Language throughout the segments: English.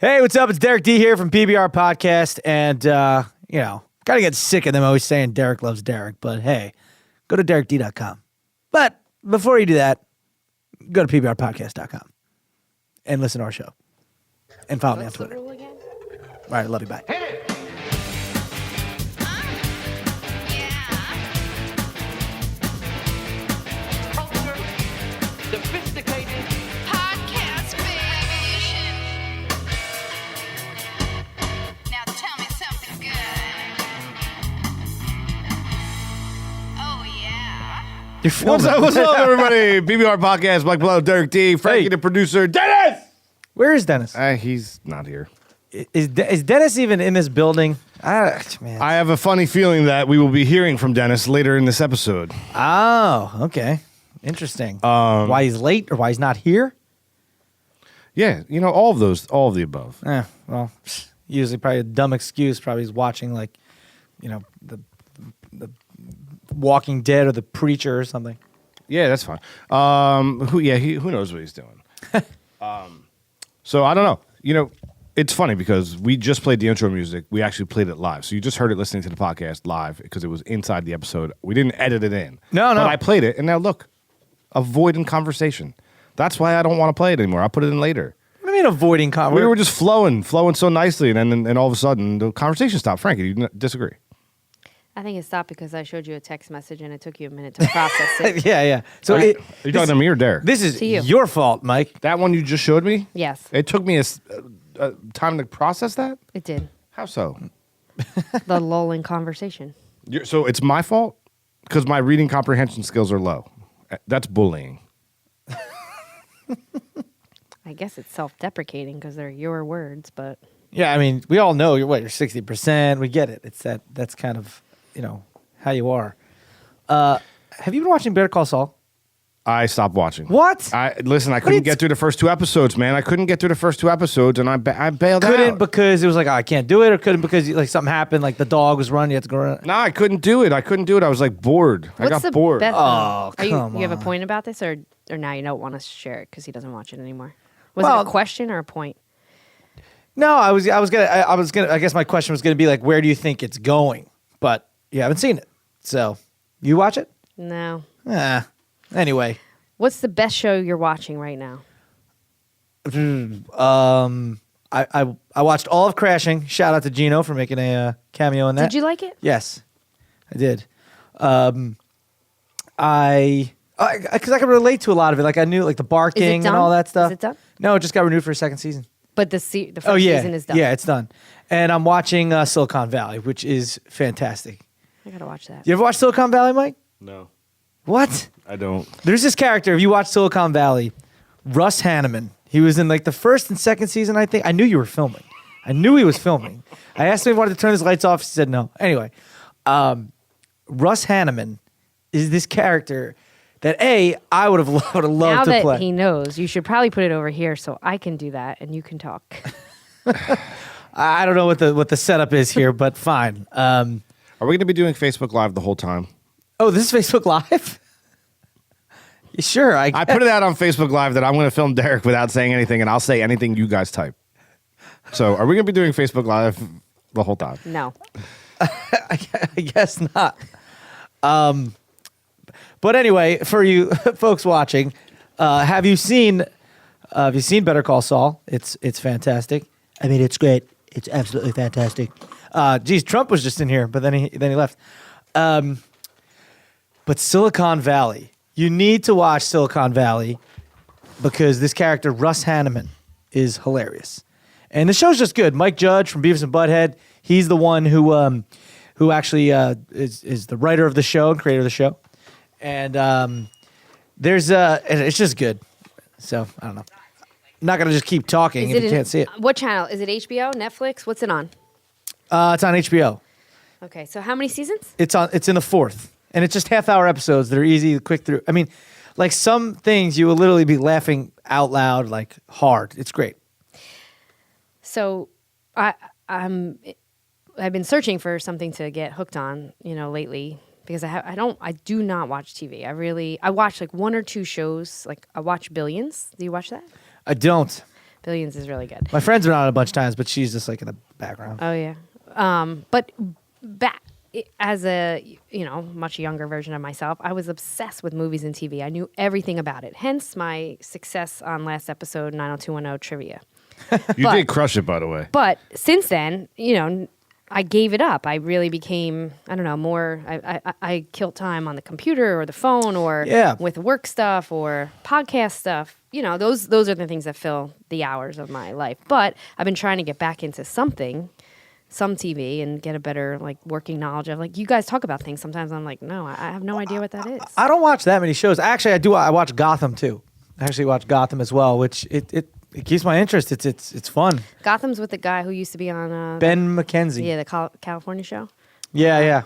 Hey, what's up? It's Derek D here from PBR Podcast. And, kind of get sick of them always saying Derek loves Derek. But hey, go to derekd.com. But before you do that, go to pbrpodcast.com and listen to our show. And follow me on Twitter. All right, I love you. Bye. Sophisticated podcast, baby. Now tell me something good. Oh, yeah. You're filming. What's up, everybody? PBR Podcast, Mike Blow, Derek D, Frankie, the producer, Dennis! Where is Dennis? He's not here. Is Dennis even in this building? Man. I have a funny feeling that we will be hearing from Dennis later in this episode. Oh, okay. Interesting. Why he's late or why he's not here? Yeah, all of the above. Well, usually probably a dumb excuse. Probably he's watching the Walking Dead or The Preacher or something. Yeah, that's fine. Who knows what he's doing? So I don't know. It's funny because we just played the intro music. We actually played it live. So you just heard it listening to the podcast live because it was inside the episode. We didn't edit it in. No. But I played it, and now look, avoiding conversation. That's why I don't want to play it anymore. I'll put it in later. What do you mean avoiding conversation? We were just flowing so nicely, and then all of a sudden the conversation stopped. Frankie, do you disagree? I think it stopped because I showed you a text message and it took you a minute to process it. Yeah. So Are you talking to me or Derek? This is To you. your fault, Mike. That one you just showed me? Yes, It took me a time to process that? it did. How so? The lull in conversation. So it's my fault? Because my reading comprehension skills are low. That's bullying. I guess it's self-deprecating because they're your words, but Yeah, I mean, we all know you're 60%. We get it. It's that's kind of, how you are. Have you been watching Better Call Saul? I stopped watching. What? I couldn't get through the first two episodes, man. I couldn't get through the first two episodes, and I bailed Couldn't out. because it was like, I can't do it, or couldn't because something happened, like the dog was running, you had to go run. No, I couldn't do it. I was like bored. I got bored. Oh, Are come you have a on. point about this, or now you don't want to share it because he doesn't watch it anymore? Was Well- it a question or a point? No, I was gonna. I guess my question was gonna be like, where do you think it's going? But you haven't seen it, so you watch it. No. Anyway, What's the best show you're watching right now? I watched all of Crashing. Shout out to Gino for making a cameo in that. Did you like it? Yes, I did. Because I could relate to a lot of it. Like I knew like the barking and done? all that stuff. Is it done? No, it just got renewed for a second season. But the first Oh yeah, season is done. yeah, it's done. And I'm watching Silicon Valley, which is fantastic. I gotta watch that. You ever watch Silicon Valley, Mike? No, What? I don't. There's this character. If you watch Silicon Valley, Russ Hanneman. He was in like the first and second season, I think. I knew you were filming. I knew he was filming. I asked him if he wanted to turn his lights off. He said no. Anyway, Russ Hanneman is this character that I would have loved Now to that play. he knows, you should probably put it over here so I can do that and you can talk. I don't know what the setup is here, but fine. Are we going to be doing Facebook Live the whole time? Oh, this is Facebook Live? Sure. I put it out on Facebook Live that I'm going to film Derek without saying anything, and I'll say anything you guys type. So are we going to be doing Facebook Live the whole time? No. I guess not. But anyway, for you folks watching, have you seen Better Call Saul? It's fantastic. I mean, it's great. It's absolutely fantastic. Geez, Trump was just in here, but then he left. But Silicon Valley, you need to watch Silicon Valley because this character Russ Hanneman is hilarious, and the show's just good. Mike Judge from Beavis and Butthead, he's the one who actually is the writer of the show and creator of the show, and and it's just good. So I don't know. I'm not gonna just keep talking if you can't see it. What channel? Is it HBO, Netflix? What's it on? It's on HBO. Okay, so how many seasons? It's in the fourth, and it's just half-hour episodes that are easy to quick through. I mean, like some things you will literally be laughing out loud, like hard. It's great. So I've been searching for something to get hooked on, lately because I do not watch TV. I watch like one or two shows. Like I watch Billions. Do you watch that? I don't. Billions is really good. My friend's been on it a bunch of times, but she's just like in the background. Oh yeah. But back as a much younger version of myself, I was obsessed with movies and TV. I knew everything about it. Hence my success on last episode 90210 trivia. You did crush it, by the way. But since then, I gave it up. I really became, I don't know, more. I killed time on the computer or the phone or with work stuff or podcast stuff. Those are the things that fill the hours of my life. But I've been trying to get back into some TV, and get a better working knowledge of you guys talk about things. Sometimes I'm like, no, I have no idea what that is. I don't watch that many shows. Actually, I do. I watch Gotham too. I actually watch Gotham as well, which it keeps my interest. It's fun. Gotham's with the guy who used to be on Ben McKenzie. Yeah, the California show. Yeah.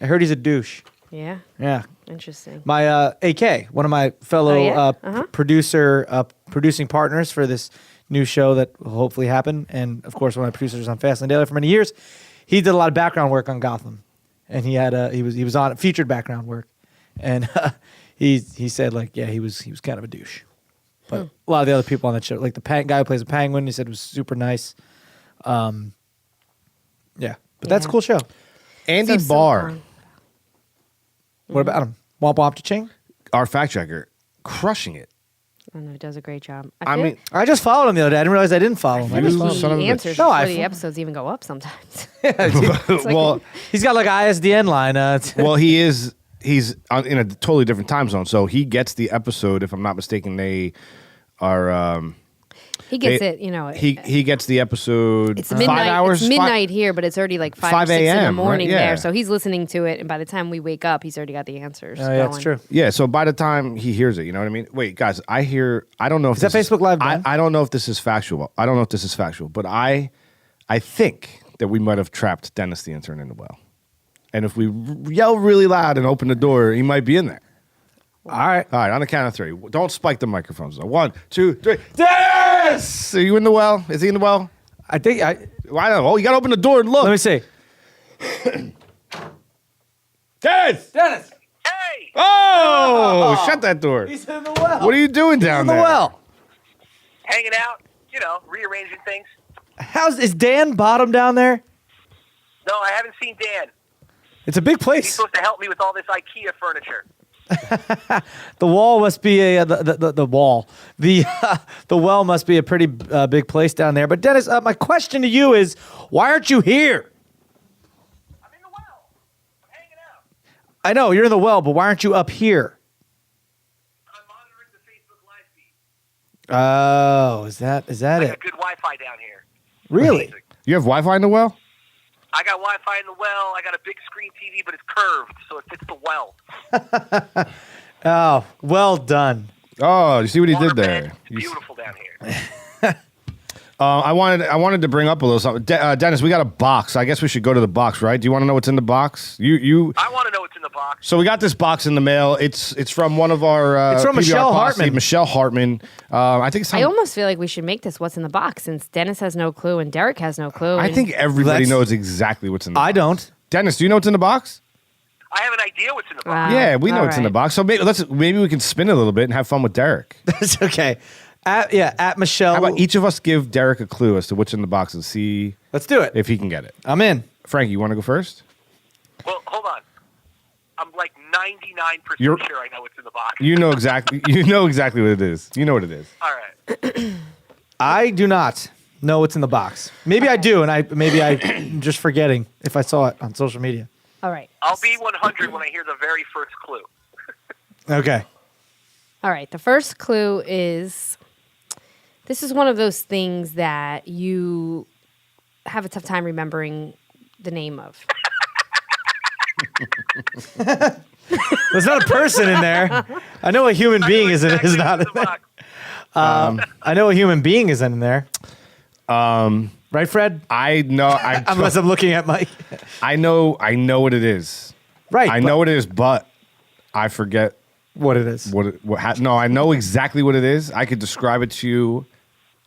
I heard he's a douche. Yeah. Yeah. Interesting. My AK, one of my fellow producing partners for this new show that will hopefully happen, and of course one of my producers on Fast and Daily for many years. He did a lot of background work on Gotham, and he was on featured background work, and he said he was kind of a douche. But a lot of the other people on that show, like the guy who plays a penguin, he said was super nice. But that's a cool show. Andy Barr, what about him? Womp womp cha-ching? our fact checker, crushing it. I know, he does a great job. I mean, I just followed him the other day. I didn't realize I didn't follow him. I just followed son of a the bitch. answers No, before I the fo- episodes even go up sometimes. well, He's got like an ISDN line. well, he's in a totally different time zone, so he gets the episode. If I'm not mistaken, they are. He gets it, you know. He gets the episode. It's 5 midnight. hours. It's midnight here, but it's already like 5 or 6 in the a.m., morning right? Yeah. there. So he's listening to it, and by the time we wake up, he's already got the answers. Oh, yeah, it's true. Yeah, so by the time he hears it, you know what I mean? Wait, guys, I don't know if Is that Facebook Live done? I don't know if this is factual. I don't know if this is factual, but I think that we might have trapped Dennis the intern in the well. And if we yell really loud and open the door, he might be in there. All right. All right, on the count of 3. Don't spike the microphones. 1, 2, 3. Dennis! Are you in the well? Is he in the well? I think Why not? Oh, you got to open the door and look. Let me see. Dennis! Dennis. Hey! Oh, shut that door. He's in the well. What are you doing down in there? the well? Hanging out, rearranging things. Is Dan Bottom down there? No, I haven't seen Dan. It's a big He's place. supposed to help me with all this IKEA furniture. The wall must be the wall. The well must be a pretty big place down there. But Dennis, my question to you is, why aren't you here? I'm in the well. I'm hanging out. I know you're in the well, but why aren't you up here? I'm monitoring the Facebook Live feed. Oh, is that I it? got good Wi-Fi down here. Really? You have Wi-Fi in the well? I got Wi-Fi in the well. I got a big screen TV, but it's curved, so it fits the well. Oh, well done. Oh, you see what he Water did there? bed. It's beautiful down here. I wanted to bring up a little something. Dennis, we got a box. I guess we should go to the box, right? Do you want to know what's in the box? You. I want to know what's in the box. So we got this box in the mail. It's from one of our. It's from PBR Michelle posse, Hartman. Michelle Hartman. I think it's. I almost feel like we should make this what's in the box, since Dennis has no clue and Derek has no clue. I and- think everybody Let's- knows exactly what's in the box. I don't. Dennis, do you know what's in the box? I have an idea what's in the box. Wow. Yeah, we know all what's in the right. box. So maybe we can spin it a little bit and have fun with Derek. That's okay. At Michelle. How about each of us give Derek a clue as to what's in the box and see Let's do it. if he can get it. I'm in. Frankie, you want to go first? Well, hold on. I'm like 99% You're- sure I know what's in the box. You know exactly. You know exactly what it is. You know what it is. All right. I do not know what's in the box. Maybe I do, and I'm just forgetting if I saw it on social media. All right. I'll be 100 when I hear the very first clue. Okay. All right. The first clue is, this is one of those things that you have a tough time remembering the name of. There's not a person in there. I know a human being is Exactly not in what's in the there. box. I know a human being is in there. Right, Fred? I know. Unless I'm looking at Mike. I know what it is. Right. I know what it is, but I forget what it is. no, I know exactly what it is. I could describe it to you.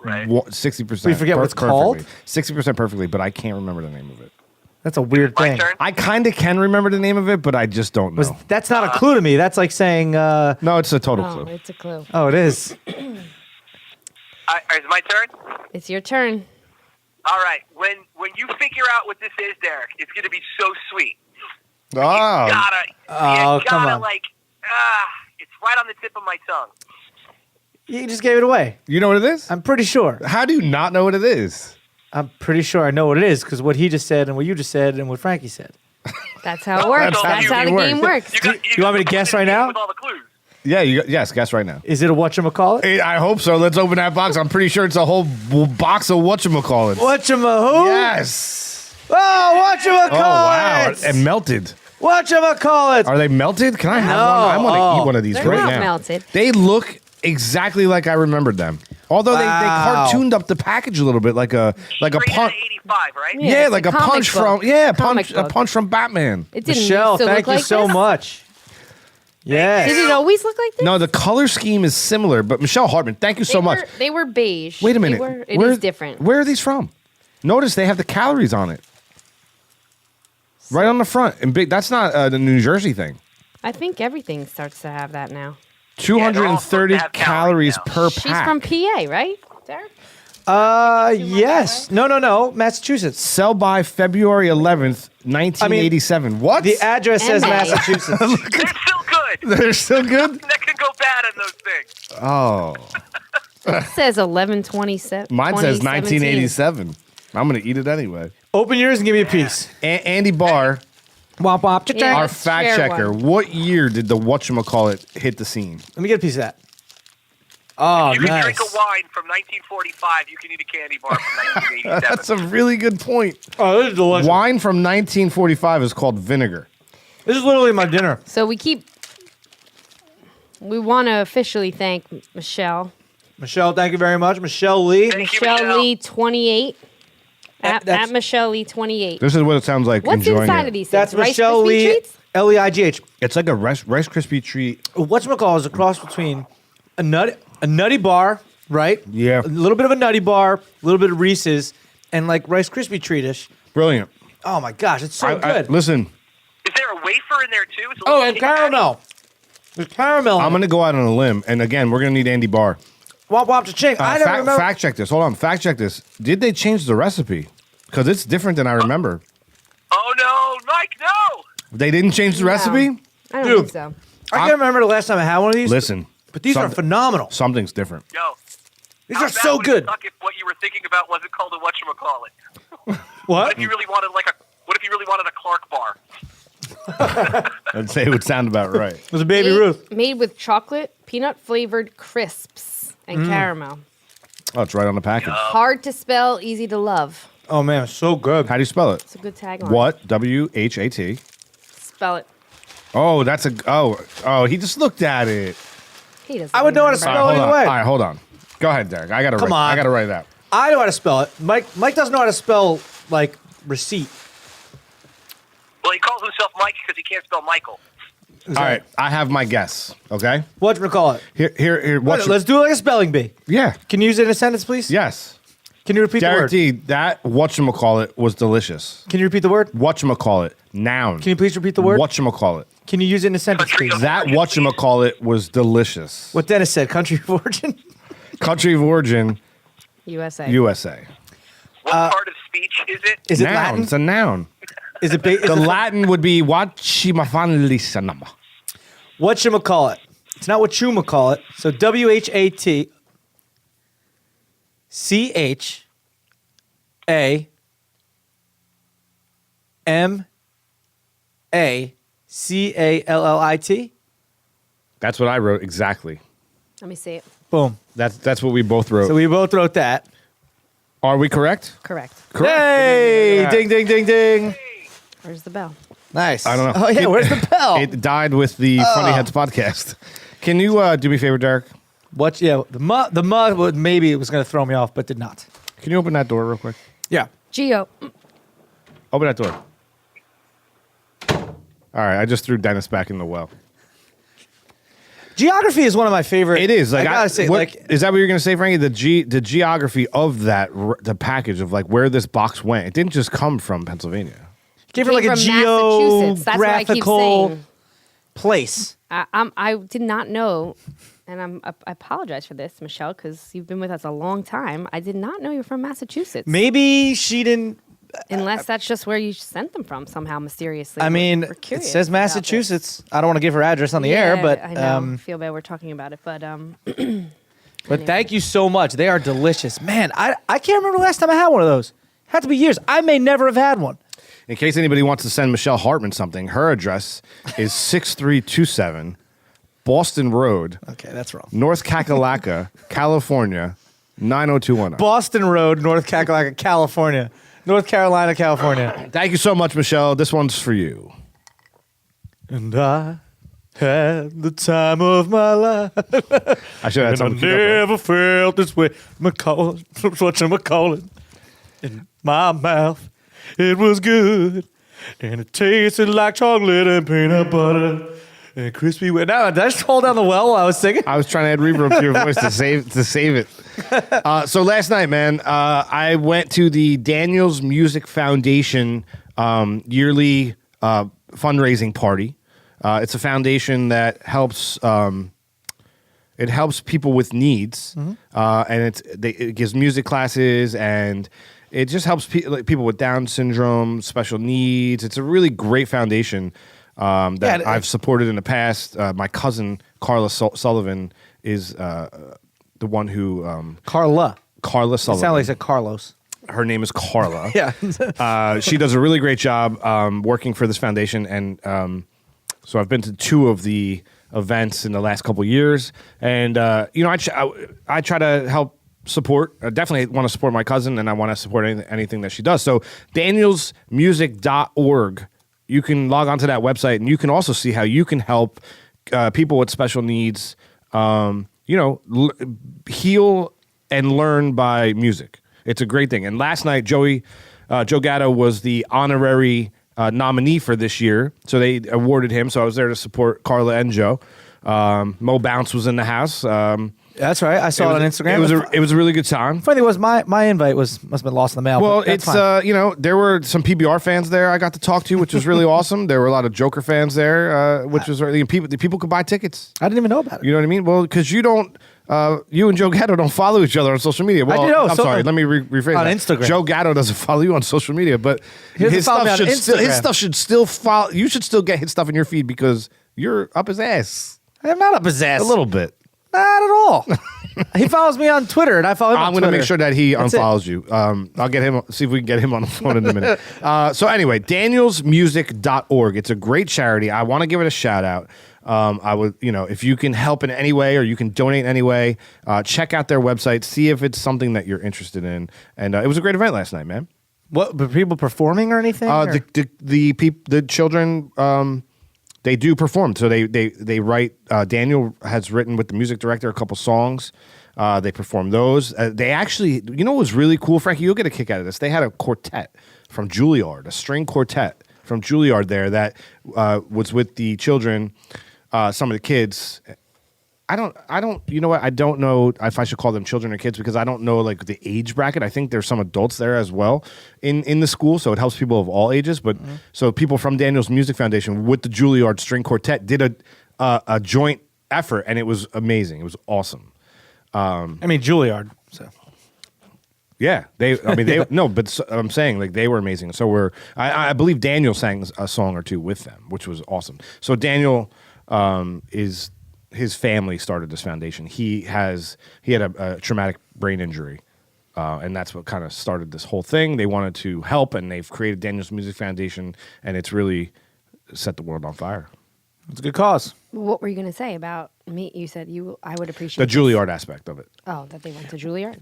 Right. 60%. We forget what it's called? 60% perfectly, but I can't remember the name of it. That's a weird My thing. turn. I kind of can remember the name of it, but I just don't know. That's not a clue to me. That's like saying, No, it's a total Oh, clue. it's a clue. oh, it is. I Is my turn? It's your turn. All right. When you figure out what this is, Derek, it's going to be so sweet. Oh. Come on. It's right on the tip of my tongue. You just gave it away. You know what it is? I'm pretty sure. How do you not know what it is? I'm pretty sure I know what it is because what he just said and what you just said and what Frankie said. That's how it works. That's how the game works. You want me to guess right now? With all the clues. Yeah, yes, guess right now. Is it a whatchamacallit? I hope so. Let's open that box. I'm pretty sure it's a whole box of whatchamacallit. Whatchamahoe? Yes. Oh, whatchamacallit? Oh, wow. And melted. Whatchamacallit? Are they melted? Can I have No. one? I want to eat one of these They're right not now. melted. They look exactly like I remembered them. Although they Wow. cartooned up the package a little bit, like a Straight punch. out of 85, right? Yeah, Yeah, it's like a a comic punch book. from a Comic book. punch from Batman. It didn't Michelle, used to thank look you like so this? much. Yes. Did it always look like this? No, the color scheme is similar, but Michelle Hartman, thank you so much. They were beige. Wait a minute. It is different. Where are these from? Notice they have the calories on it. Right on the front. And big. That's not the New Jersey thing. I think everything starts to have that now. 230 supposed to have calories calories now. per She's pack. from PA, right, Derek? Yes. No. Massachusetts. Sell by February 11th, 1987. What? The address says MA. Massachusetts. They're still good. They're still good? That can go bad in those things. Oh. It says 11/27. Mine says 2017. 1987. I'm going to eat it anyway. Open yours and give me a piece. Andy Barr, Womp womp. Cha-cha. Yeah. our let's fact share checker, one. what year did the whatchamacallit hit the scene? Let me get a piece of that. Oh, You can nice. drink a wine from 1945. You can eat a candy bar from 1987. That's a really good point. Oh, this is delicious. Wine from 1945 is called vinegar. This is literally my dinner. So we want to officially thank Michelle. Michelle, thank you very much. Michelle Lee. Thank you, Michelle Michelle. Lee 28. That's- At Michelle Lee 28. This is what it sounds like What's enjoying inside it. of these things? That's Rice Michelle Krispie Lee. treats? Leigh. It's like a Rice Krispie treat. Whatchamacallit is a cross between a nutty bar, right? Yeah. A little bit of a nutty bar, a little bit of Reese's, and like Rice Krispie treatish. Brilliant. Oh my gosh, it's so good. Listen, Is there a wafer in there too? It's a Oh, little and Kit Kat. caramel. There's caramel. I'm going to go out on a limb. And again, we're going to need Andy Barr. Womp womp cha-ching. I never remember. Fact check this. Hold on. Fact check this. Did they change the recipe? Because it's different than I remember. Oh no, Mike, no! They didn't change the No. recipe? I don't Dude. think so. I can't remember the last time I had one of these. Listen. But these are phenomenal. Something's different. Yo. These how are bad so would it good. suck if what you were thinking about wasn't called a whatchamacallit? What What? if you really wanted what if you really wanted a Clark bar? I'd say it would sound about right. It was a Baby Ruth. Made with chocolate, peanut flavored crisps, and caramel. Oh, it's right on the package. Hard to spell, easy to love. Oh man, it's so good. How do you spell it? It's a good tagline. What? WHAT. Spell it. Oh, that's a. Oh, he just looked at it. He doesn't. I would know how to remember. spell it Hold on. either way. All right, hold on. Go ahead, Derek. I gotta. Come on. I gotta write that. I know how to spell it. Mike doesn't know how to spell like receipt. Well, he calls himself Mike because he can't spell Michael. All right, I have my guess. Okay. Whatchamacallit. Here. Let's do it like a spelling bee. Yeah. Can you use it in a sentence, please? Yes. Can you repeat the Derek word? D. That whatchamacallit was delicious. Can you repeat the word? Whatchamacallit. Noun. Can you please repeat the word? Whatchamacallit. Can you use it in a sentence, Country please? of- That whatchamacallit was delicious. What Dennis said, country of origin? Country of origin, USA. USA. What part of speech is it? Is it Noun. Latin? It's a noun. Is it, is The it Latin would be whatchamacallit. Whatchamacallit. It's not what you call it. So WHATCHAMACALLIT. That's what I wrote exactly. Let me see it. Boom. That's what we both wrote. So we both wrote that. Are we correct? Correct. Correct. Hey! Yeah. Ding, ding, ding, ding. Where's the bell? Nice. I don't know. Oh, yeah. Where's the bell? It died with the Funny Heads podcast. Can you do me a favor, Derek? What? Yeah. The mud would maybe it was going to throw me off, but did not. Can you open that door real quick? Yeah. Geo. Open that door. All right, I just threw Dennis back in the well. Geography is one of my favorite. It is. Like, I gotta say, what, is that what you're gonna say, Frankie? The geography of that, the package of like where this box went. It didn't just come from Pennsylvania. Came from like a Massachusetts. That's what I keep geographical saying. place. I did not know and I apologize for this, Michelle, because you've been with us a long time. I did not know you're from Massachusetts. Maybe she didn't. Unless that's just where you sent them from somehow mysteriously. I mean, We're it curious says about Massachusetts. I don't want to give her address on the air, but I know. I feel bad we're talking about it, but but thank you so much. They are delicious, man. I can't remember the last time I had one of those. Had to be years. I may never have had one. In case anybody wants to send Michelle Hartman something, her address is 6327 Boston Road. Okay, that's wrong. North Kakalaka, California, 90210. Boston Road, North Kakalaka, California. North Carolina, California. Thank you so much, Michelle. This one's for you. And I had the time of my life. I should have had something. I never felt this way. Macallan, watching Macallan in my mouth. It was good, and it tasted like chocolate and peanut butter and crispy. Now, did I just fall down the well while I was singing? I was trying to add reverb to your voice to save it. So last night, man, I went to the Daniels Music Foundation yearly fundraising party. It's a foundation that helps. It helps people with needs, and it gives music classes, and it just helps people with Down syndrome, special needs. It's a really great foundation that I've supported in the past. My cousin Carla Sullivan is the one who Carla Sullivan. It sounds like it's Carlos. Her name is Carla. Yeah. She does a really great job working for this foundation, and so I've been to 2 of the events in the last couple of years, and I try to help support. I definitely want to support my cousin, and I want to support anything that she does. So danielsmusic.org, you can log onto that website, and you can also see how you can help people with special needs, heal and learn by music. It's a great thing. And last night, Joe Gatto was the honorary nominee for this year, so they awarded him. So I was there to support Carla and Joe. Mo Bounce was in the house. That's right. I saw it on Instagram. It was a really good time. Funny thing was my invite must have been lost in the mail. Well, it's there were some PBR fans there I got to talk to, which was really awesome. There were a lot of Joker fans there, which was really people could buy tickets. I didn't even know about it. You know what I mean? Well, because you and Joe Gatto don't follow each other on social media. Well, I do know. I'm sorry. Let me rephrase on that. Instagram. Joe Gatto doesn't follow you on social media, but his stuff should still follow. You should still get his stuff in your feed because you're up his ass. I'm not up his ass. A little bit. Not at all. He follows me on Twitter, and I follow him on Twitter. I'm going to make sure that he unfollows you. I'll get him. See if we can get him on the phone in a minute. So anyway, danielsmusic.org. It's a great charity. I want to give it a shout out. I would, if you can help in any way or you can donate in any way, check out their website, see if it's something that you're interested in. And it was a great event last night, man. What, were people performing or anything? The children, they do perform. So they write. Daniel has written with the music director a couple songs. They perform those. They actually, what was really cool, Frankie? You'll get a kick out of this. They had a quartet from Juilliard, a string quartet from Juilliard there that was with the children, some of the kids. I don't. You know what? I don't know if I should call them children or kids because I don't know like the age bracket. I think there's some adults there as well in the school, so it helps people of all ages. But so people from Daniels Music Foundation with the Juilliard String Quartet did a joint effort, and it was amazing. It was awesome. Juilliard. So yeah, I'm saying like they were amazing. So I believe Daniel sang a song or two with them, which was awesome. So Daniel his family started this foundation. He had a traumatic brain injury, and that's what kind of started this whole thing. They wanted to help, and they've created Daniels Music Foundation, and it's really set the world on fire. It's a good cause. What were you going to say about me? You said I would appreciate the Juilliard aspect of it. Oh, that they went to Juilliard?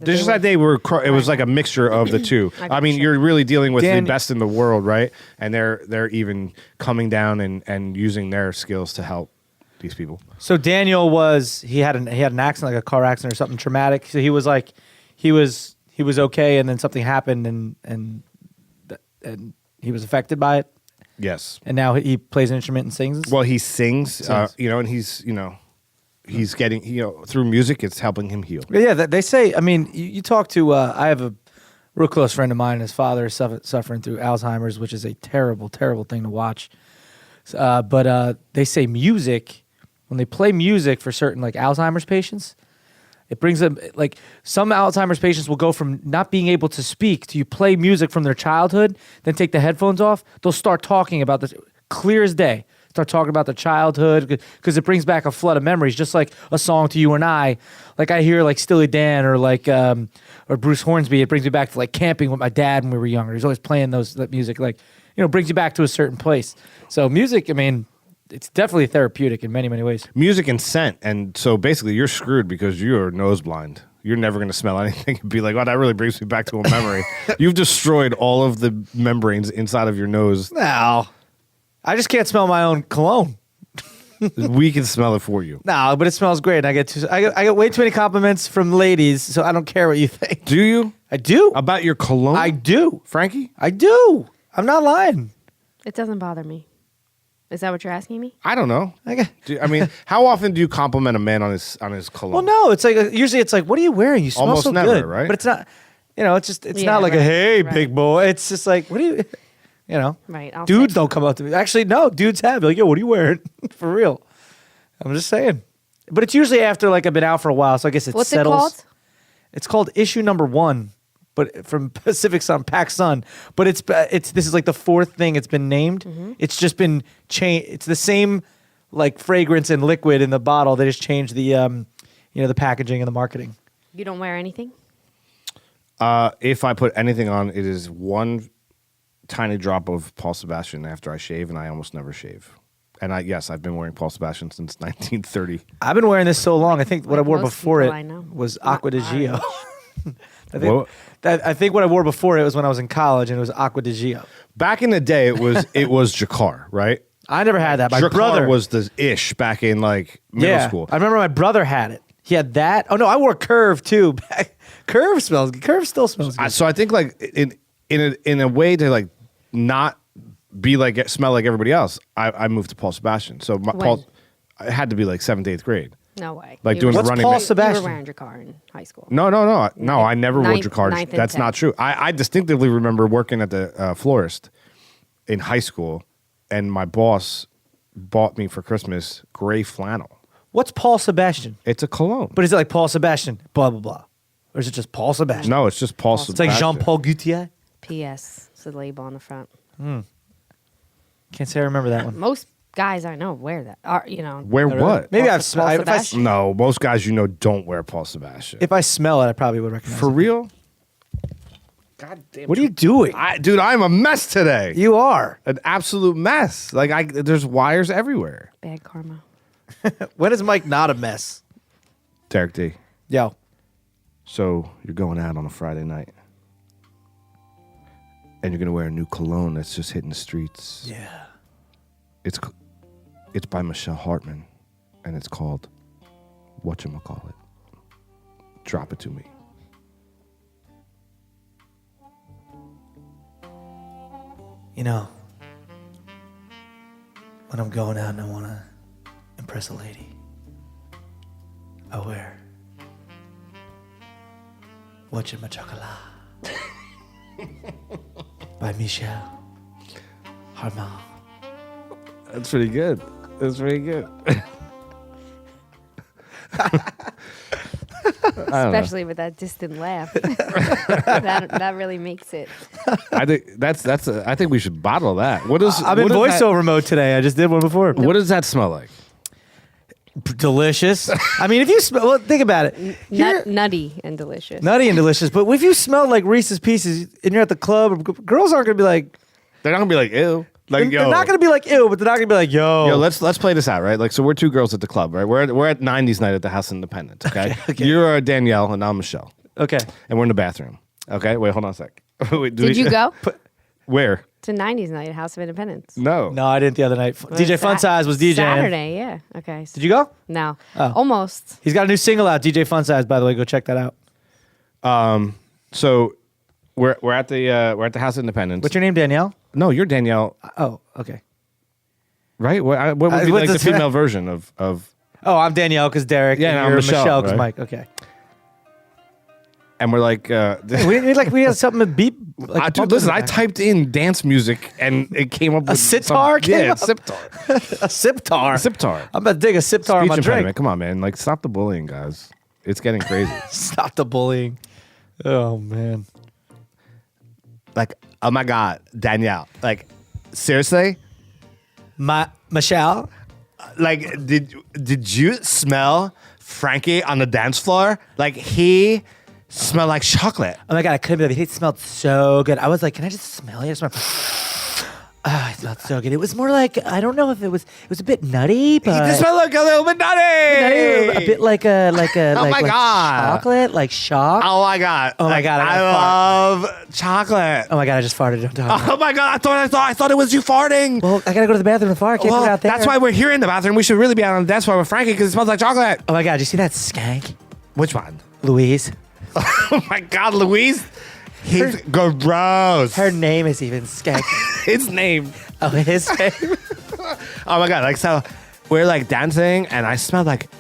It was like a mixture of the two. I mean, you're really dealing with the best in the world, right? And they're even coming down and using their skills to help these people. So Daniel he had an accident, like a car accident or something traumatic. So he was okay, and then something happened, and he was affected by it. Yes. And now he plays an instrument and sings. Well, he sings. And he's getting through music, it's helping him heal. Yeah, they say. I mean, you talk to. I have a real close friend of mine. His father is suffering through Alzheimer's, which is a terrible, terrible thing to watch. But they say music when they play music for certain like Alzheimer's patients, it brings them, like some Alzheimer's patients will go from not being able to speak to you play music from their childhood, then take the headphones off. They'll start talking about this clear as day. Start talking about their childhood because it brings back a flood of memories, just like a song to you and I. Like I hear like Steely Dan or like or Bruce Hornsby. It brings me back to like camping with my dad when we were younger. He's always playing that music, like, you know, brings you back to a certain place. So music, I mean, it's definitely therapeutic in many, many ways. Music and scent. And so basically you're screwed because you're nose blind. You're never going to smell anything and be like, oh, that really brings me back to a memory. You've destroyed all of the membranes inside of your nose. No. I just can't smell my own cologne. We can smell it for you. No, but it smells great. I get way too many compliments from ladies, so I don't care what you think. Do you? I do. About your cologne? I do. Frankie? I do. I'm not lying. It doesn't bother me. Is that what you're asking me? I don't know. Okay. I mean, how often do you compliment a man on his cologne? Well, no. It's like usually it's like, what are you wearing? You smell Almost so never, good, right? But it's not. You know, it's Yeah, not like a right, hey, right. big boy. It's just like, what do you? You know, Right. I'll dudes say- don't come up to me. Actually, no. Dudes have like, yo, what are you wearing? For real. I'm just saying. But it's usually after like I've been out for a while, so I guess it What's settles. it called? It's called issue number 1, but from Pacific Sun, Pac Sun. But it's this is like the 4th thing it's been named. Mm-hmm. It's just been changed. It's the same like fragrance and liquid in the bottle. They just changed the the packaging and the marketing. You don't wear anything? If I put anything on, it is one tiny drop of Paul Sebastian after I shave, and I almost never shave. And I've been wearing Paul Sebastian since 1930. I've been wearing this so long. I think what I Like wore most before people it I know. was Not Aqua di our Gio. age. I think what I wore before it was when I was in college, and it was Aqua di Gio. Back in the day, it was Jacquard, right? I never had that. My Jacquard brother was the ish back in like middle school. I remember my brother had it. He had that. Oh no, I wore Curve too. Curve smells good. Curve still smells good. So I think like in a way to like not be like smell like everybody else, I moved to Paul Sebastian. So Paul, it had to be like 7th, 8th grade. No way. Like You doing were- the running Paul man. Sebastian? You were wearing your car in high school. No. I never wore Ninth- Jacquard. ninth and That's not 10th. true. I distinctively remember working at the florist in high school, and my boss bought me for Christmas gray flannel. What's Paul Sebastian? It's a cologne. But is it like Paul Sebastian? Blah blah blah. Or is it just Paul Sebastian? No, it's just Paul It's Sebastian. like Jean Paul Gaultier. PS. It's a label on the front. Can't say I remember that one. Most guys I know wear that. Wear what? Maybe Paul I've Paul if I, Sebastian? No, most guys don't wear Paul Sebastian. if I smell it, I probably would recognize For it. real? God damn. What are you doing? Dude, I'm a mess today. You are. An absolute mess. Like there's wires everywhere. Bad karma. When is Mike not a mess? Derek D. Yo. So you're going out on a Friday night, and you're gonna wear a new cologne that's just hitting the streets. Yeah. It's by Michelle Hartman, and it's called whatchamacallit. Drop it to me. You know, when I'm going out and I want to impress a lady, I wear Whatchamacallit by Michelle Hartman. That's pretty good. That's pretty good. Especially with that distant laugh. that really makes it. I think I think we should bottle that. What is? I'm in what is voiceover mode today. I just did one before. What does that smell like? Delicious. I mean, if you smell, well, think about it. Here- Nutty and delicious. nutty and delicious. But if you smell like Reese's Pieces and you're at the club, girls aren't going to be like, They're not gonna be like ew. Like they're not going to be like, ew, but they're not going to be like, yo. Yo, let's play this out, right? Like, so we're two girls at the club, right? We're at 90s night at the House of Independence, okay? Okay. You're Danielle and I'm Michelle, Okay. and we're in the bathroom, okay? Wait, hold on a sec. Wait, Did you go Where? to 90s night, House of Independence? No. No, I didn't the other night. DJ Fun Size was DJing. Saturday, yeah. Okay. Did you go? No. Oh. Almost. He's got a new single out, DJ Fun Size, by the way. Go check that out. So we're at the House of Independence. What's your name, Danielle? No, you're Danielle, Oh, okay. right? What would be what's like the the- female version of? Oh, I'm Danielle because Derek. Yeah, and and I'm you're Michelle, because right? Mike. Okay. And we're like, we have something to beep. Like listen, I typed in dance music and it came up with sitar. Yeah, sitar. A sitar. Sitar. I'm about to dig a sitar on Speech my drink. impediment. Come on, man. Like, stop the bullying, guys. It's getting crazy. Stop the bullying. Oh man. Like, oh my God, Danielle. Like, seriously? Michelle. Like, did you smell Frankie on the dance floor? Like, he smelled like chocolate. Oh my God, I couldn't believe it. It smelled so good. I was like, can I just smell it? I smelled. Oh, it smelled so good. It was more like, I don't know if it was a bit nutty, but It smelled like a little bit nutty. a bit like Oh like my God. chocolate, like shock. Oh my God. Oh my Like, God, I love chocolate. Oh my God, I just farted on top. Oh my God, I thought it was you farting. Well, I gotta go to the bathroom before. I can't Well, go out there. that's why we're here in the bathroom. We should really be out on the dance floor with Frankie because it smells like chocolate. Oh my God, did you see that skank? Which one? Louise. Oh my God, Louise. He's gross. Her name is even skank. His name. Oh, his name. Oh my God. Like, so we're like dancing and I smelled like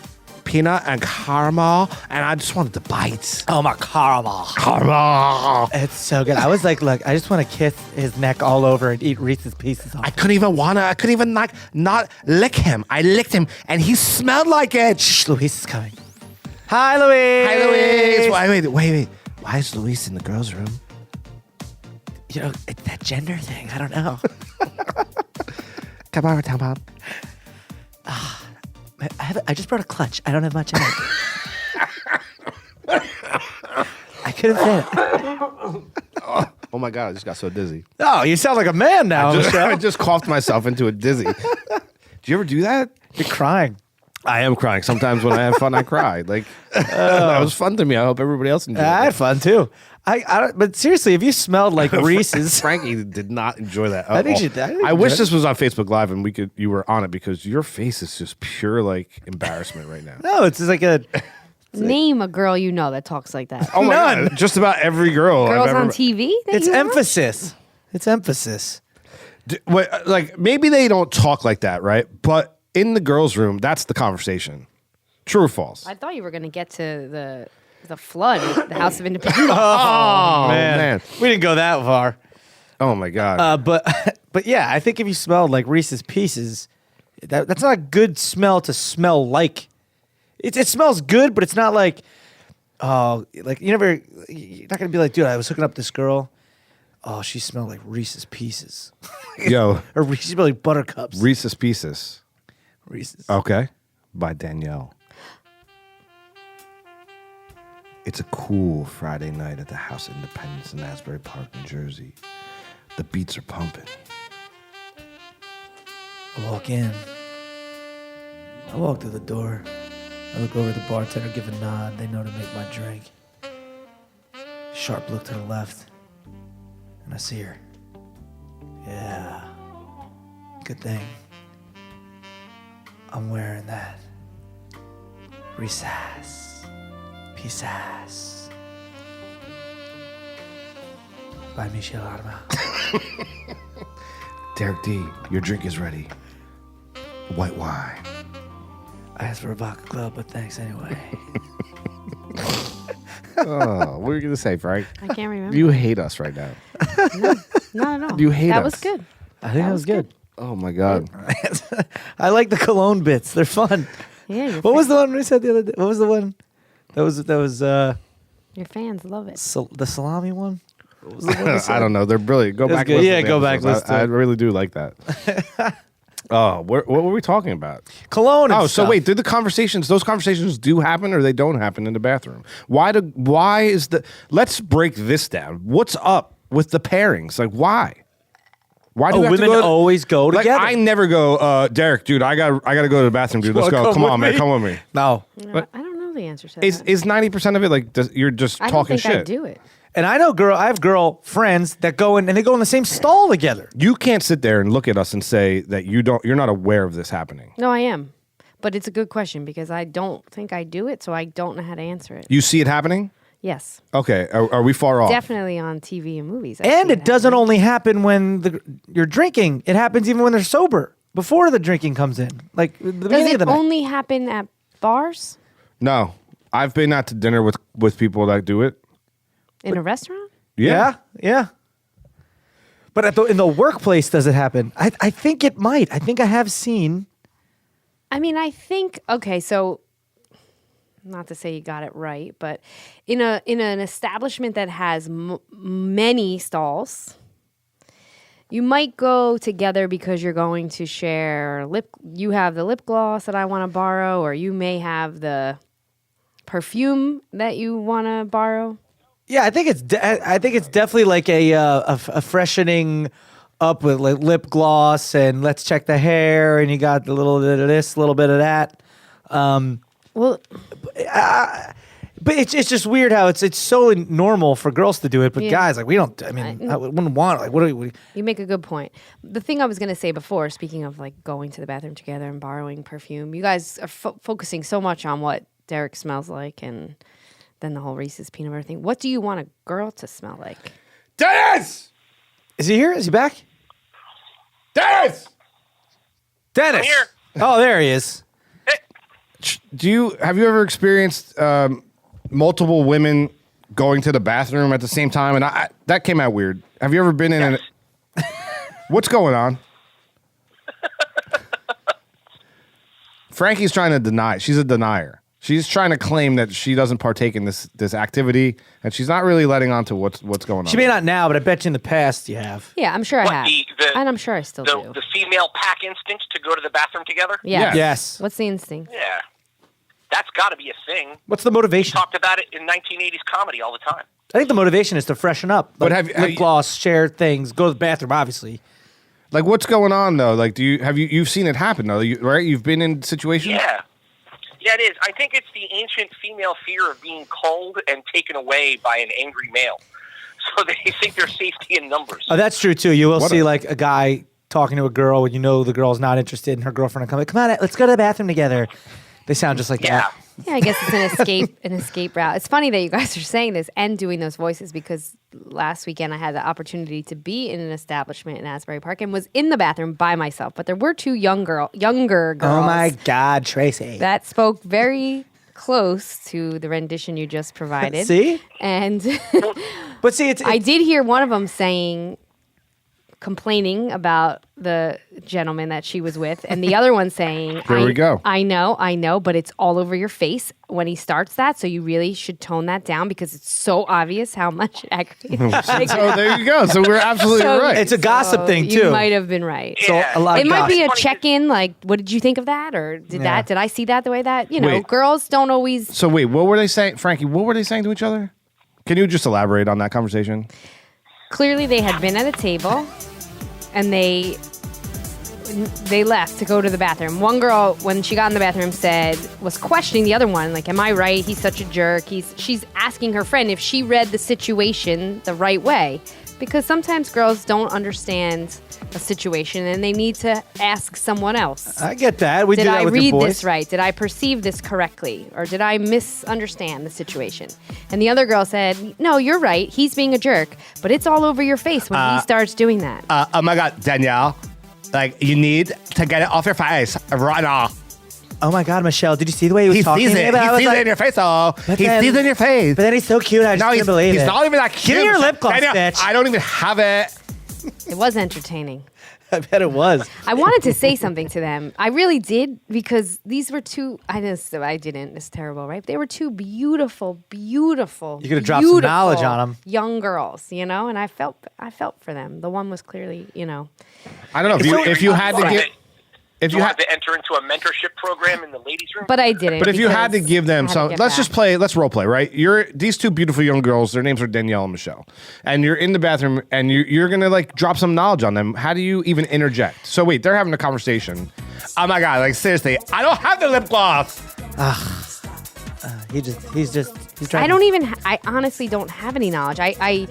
peanut and caramel and I just wanted to bite. Oh my caramel. Caramel. It's so good. I was like, look, I just want to kiss his neck all over and eat Reese's Pieces off. I couldn't even like not lick him. I licked him and he smelled like it. Shh, Louise is coming. Hi, Louise. Hi, Louise. Wait. Why is Louise in the girls' room? You know, it's that gender thing. I don't know. Come over, Tom. I just brought a clutch. I don't have much in it. I couldn't fit it. Oh my God, I just got so dizzy. Oh, you sound like a man now, Michelle. I just coughed myself into a dizzy. Do you ever do that? You're crying. I am crying. Sometimes when I have fun, I cry. Like, that was fun to me. I hope everybody else enjoyed I it. had fun too. But seriously, if you smelled like Reese's, Frankie did not enjoy that. I think she did. I wish this was on Facebook Live and you were on it because your face is just pure like embarrassment right now. no, it's just like a Name a girl you know that talks like that. Oh my None. God, just about every girl. Girls I've ever on TV? that it's you know? emphasis. It's emphasis. Like maybe they don't talk like that, right? But in the girls' room, that's the conversation. True or false? I thought you were going to get to the flood, the House of Independence. Oh man. We didn't go that far. Oh my God. But yeah, I think if you smelled like Reese's Pieces, that's not a good smell to smell like. It smells good, but it's not like, oh, like you're not gonna be like, dude, I was hooking up this girl. Oh, she smelled like Reese's Pieces. Yo, Or she smelled like Buttercups. Reese's Pieces. Reese's. Okay. By Danielle. It's a cool Friday night at the House of Independence in Asbury Park, New Jersey. The beats are pumping. I walk in. I walk through the door. I look over at the bartender, give a nod. They know to make my drink. Sharp look to the left. And I see her. Yeah. Good thing. I'm wearing that. Recess. Pieces. By Michelle Arma. Derek D, your drink is ready. White wine. I asked for a vodka club, but thanks anyway. Oh, what were you going to say, Frank? I can't remember. You hate us right now. No. You hate that us. was good. I think that was good. Oh, my God. I like the cologne bits. They're fun. Yeah, What was the one we said the other day? What was the one? That was your fans love it. the salami one. What was the one we said? I don't know. They're brilliant. Go It was back. good. Listen Yeah, to the go back, episodes. listen to I it. really do like that. Oh, what were we talking about? Cologne. And Oh, so stuff. wait, those conversations do happen or they don't happen in the bathroom? Why is let's break this down. What's up with the pairings? Like, why? Why do we have to women go always go like, together. I never go, Derek, dude, I gotta go to the bathroom, dude. Let's Wanna go. come Come with on, man. me? Come with me. No. No, I don't know the answer to Is that. 90% of it like you're just I don't talking think shit? I do it. And I have girl friends that go in and they go in the same stall together. You can't sit there and look at us and say that you're not aware of this happening. No, I am. But it's a good question because I don't think I do it, so I don't know how to answer it. You see it happening? Yes. Okay. Are we far off? Definitely on TV and movies. I And see it doesn't happening. only happen when you're drinking. It happens even when they're sober. Before the drinking comes in. Like the Does beginning of it the night. only happen at bars? No. I've been out to dinner with people that do it. In a restaurant? Yeah. But in the workplace, does it happen? I think it might. I think I have seen. I mean, I think, okay, so not to say you got it right, but in an establishment that has many stalls, you might go together because you're going to share you have the lip gloss that I want to borrow, or you may have the perfume that you want to borrow. Yeah, I think it's definitely like a freshening up with like lip gloss and let's check the hair, and you got a little bit of this, a little bit of that. Well, but it's just weird how it's so normal for girls to do it, but guys, like, we don't. I mean, I wouldn't want it. Like, what do we? You make a good point. The thing I was going to say before, speaking of like going to the bathroom together and borrowing perfume, you guys are focusing so much on what Derek smells like, and then the whole Reese's peanut butter thing. What do you want a girl to smell like? Dennis! Is he here? Is he back? Dennis! Dennis! I'm here. Oh, there he is. Have you ever experienced multiple women going to the bathroom at the same time? And that came out weird. Have you ever been in What's going on? Frankie's trying to deny. She's a denier. She's trying to claim that she doesn't partake in this activity, and she's not really letting on to what's going on. She may not now, but I bet you in the past you have. Yeah, I'm sure I have. And I'm sure I still do. The female pack instinct to go to the bathroom together? Yes. Yes. What's the instinct? Yeah. That's got to be a thing. What's the motivation? Talked about it in 1980s comedy all the time. I think the motivation is to freshen up. Like, But have lip you- gloss, share things, go to the bathroom, obviously. Like, what's going on though? Like, you've seen it happen though, right? You've been in situations. Yeah, it is. I think it's the ancient female fear of being culled and taken away by an angry male. So they think there's safety in numbers. Oh, that's true too. You will see like a guy talking to a girl when you know the girl's not interested, and her girlfriend will come like, "Come on, let's go to the bathroom together." They sound just like that. Yeah, I guess it's an escape route. It's funny that you guys are saying this and doing those voices, because last weekend I had the opportunity to be in an establishment in Asbury Park and was in the bathroom by myself. But there were two younger girls. Oh my God, Tracy. That spoke very close to the rendition you just provided. See? And but see, I did hear one of them complaining about the gentleman that she was with, and the other one saying, Here we go. I know, but it's all over your face when he starts that, so you really should tone that down because it's so obvious how much it aggravates. So there you go. So we're absolutely right. It's a gossip thing too. You might have been right. So a lot It of might be a gossip. check-in, like, what did you think of that? Or did I see that the way that, Wait. girls don't always... So wait, what were they saying, Frankie? What were they saying to each other? Can you just elaborate on that conversation? Clearly they had been at a table and they left to go to the bathroom. One girl, when she got in the bathroom, was questioning the other one, like, am I right? He's such a jerk. She's asking her friend if she read the situation the right way. Because sometimes girls don't understand a situation and they need to ask someone else. I get that. We Did do that I with read your boys. this right? Did I perceive this correctly? Or did I misunderstand the situation? And the other girl said, no, you're right. He's being a jerk. But it's all over your face when he starts doing that. Oh my God, Danielle. Like, you need to get it off your face right now. Oh my God, Michelle, did you see the way he was talking? He sees it in your face, though. He sees it in your face. But then he's so cute, I just can't believe he's it. not even that cute. Give me your lip gloss, Danielle, bitch. I don't even have it. It was entertaining. I bet it was. I wanted to say something to them. I really did, because these were two. I didn't. It's terrible, right? They were two beautiful. You could have dropped some knowledge on them. Young girls, and I felt for them. The one was clearly, I don't know if you had to give. If you had to enter into a mentorship program in the ladies' room, but I didn't. But if you had to give them some, let's role play, right? These two beautiful young girls. Their names are Danielle and Michelle, and you're in the bathroom, and you're gonna like drop some knowledge on them. How do you even interject? So wait, they're having a conversation. Oh my God! Like, seriously, I don't have the lip gloss. He's trying. I honestly don't have any knowledge. I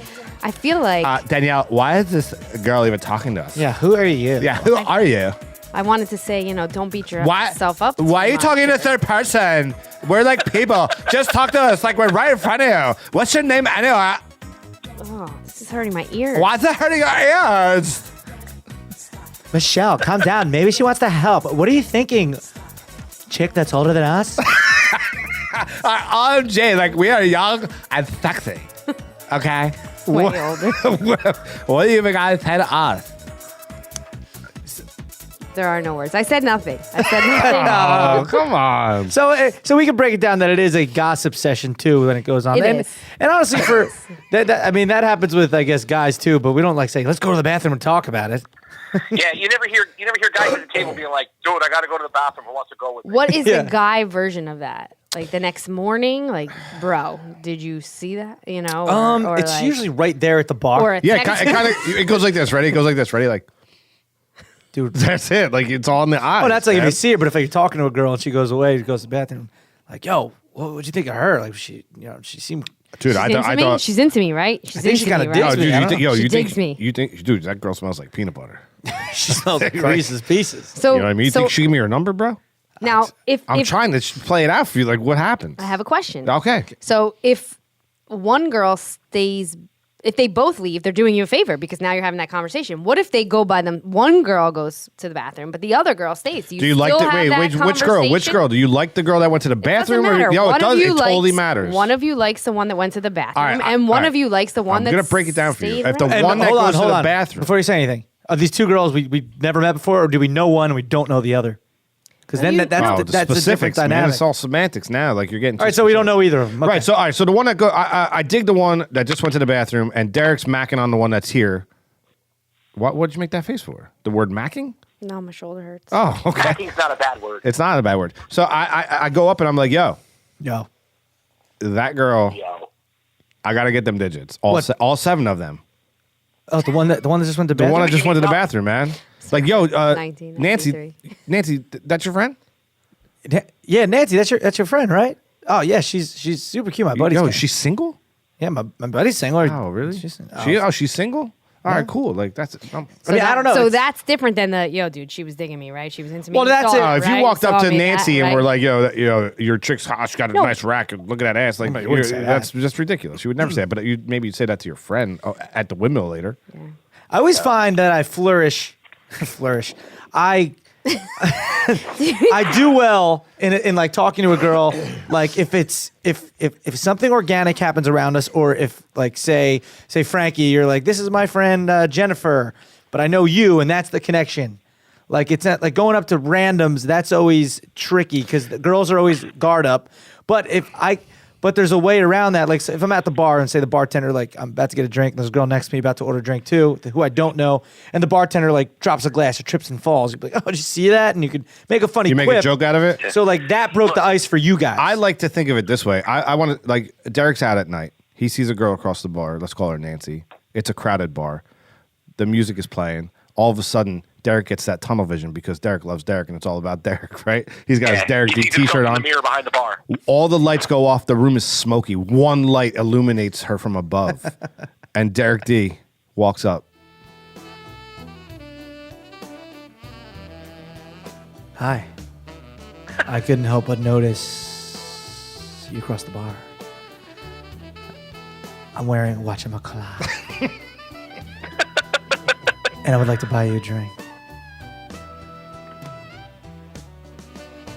feel like Danielle, why is this girl even talking to us? Yeah, who are you? Yeah, who are you? I wanted to say, don't beat yourself up. Why are you talking in third person? We're like people. Just talk to us like we're right in front of you. What's your name anyway? Oh, this is hurting my ears. Why's it hurting your ears? Michelle, calm down. Maybe she wants to help. What are you thinking? Chick that's older than us? I'm Jay. Like, we are young and sexy. Okay? Way older. What do you think I said us? There are no words. I said nothing. I said nothing. Oh, come on. So we can break it down that it is a gossip session too when it goes on. It and, is. and honestly, for that, I mean, that happens with I guess guys too, but we don't like saying let's go to the bathroom and talk about it. Yeah, you never hear guys at the table being like, "Dude, I got to go to the bathroom. Who wants to go with me?" What is Yeah. the guy version of that? Like the next morning, like, bro, did you see that? You know, or It's like, usually right there at the bar. or a Yeah, text. it goes like this. Ready? It goes like this. Ready? Like, Dude. that's it. Like it's all in the eyes. Oh, that's like if man. you see her, but if you're talking to a girl and she goes away, she goes to the bathroom, like, yo, what'd you think of her? Like, she seemed. Dude, She's I into me? thought. She's into me, right? She's think she into me, kinda right? digs Oh, dude, I don't know. She you think digs me. you think, dude, that girl smells like peanut butter. She smells like Reese's Pieces. So, You know what I mean? You so think she give me her number, bro? now, if I'm trying to play it out for you. Like, what happens? I have a question. Okay. So if one girl stays, if they both leave, they're doing you a favor because now you're having that conversation. What if they go by them? One girl goes to the bathroom, but the other girl stays. Do you like still the have wait? that Which girl? Which conversation? girl? Do you like the girl that went to the It doesn't bathroom? matter. Yo, One it does. of you It totally likes- matters. One of you likes the one that went to the bathroom, All right, and one all of you likes the one I'm that gonna break it down for you. stayed If the around. one that goes to the bathroom. Before you say anything, are these two girls we never met before, or do we know one and we don't know the other? Because then you- that's Oh, the the different specifics, man. dynamic. It's all semantics now. Like you're getting. All right, so we don't know either of them. Okay. Right. So all right. So the one that go, I dig the one that just went to the bathroom, and Derek's macking on the one that's here. What'd you make that face for? The word macking? No, my shoulder hurts. Oh, okay. Hacking's not a bad word. It's not a bad word. So I go up and I'm like, yo, Yo. that girl, Yo. I gotta get them digits. All What? all 7 of them. Oh, the one that just went to The bed. one that just went to the bathroom, man. It's like, yo, Nancy, 1993. that's your friend? Yeah, Nancy, that's your friend, right? Oh yeah, she's super cute. My buddy's Yo, got- is she single? yeah, my buddy's single. Oh, really? She's single? All right, cool. Like that's. I mean, I don't know. So It's- that's different than the dude. She was digging me, right? She was into me. Well, You that's saw it. it, If you right? walked up Saw to me, Nancy and right? were like, yo, your chick's hot, she got a No. nice rack, look at that ass, like you wouldn't say that. that's just ridiculous. You would never say that, but maybe you'd say that to your friend at the windmill later. I always find that I flourish. I do well in like talking to a girl, like if something organic happens around us, or if like say Frankie, you're like, this is my friend Jennifer, but I know you, and that's the connection. Like it's not like going up to randoms. That's always tricky because the girls are always guard up. But there's a way around that. Like so if I'm at the bar and say the bartender, like I'm about to get a drink, and there's a girl next to me about to order a drink too, who I don't know, and the bartender like drops a glass or trips and falls. You'd be like, oh, did you see that? And you could make a funny You make quip. a joke out of it. So like that broke the ice for you guys. I like to think of it this way. I want to like Derek's out at night. He sees a girl across the bar. Let's call her Nancy. It's a crowded bar. The music is playing. All of a sudden, Derek gets that tunnel vision because Derek loves Derek and it's all about Derek, right? He's got his Derek D t-shirt on. The mirror behind the bar. All the lights go off. The room is smoky. One light illuminates her from above. And Derek D walks up. Hi. I couldn't help but notice you across the bar. I'm wearing a watch McCloud. And I would like to buy you a drink.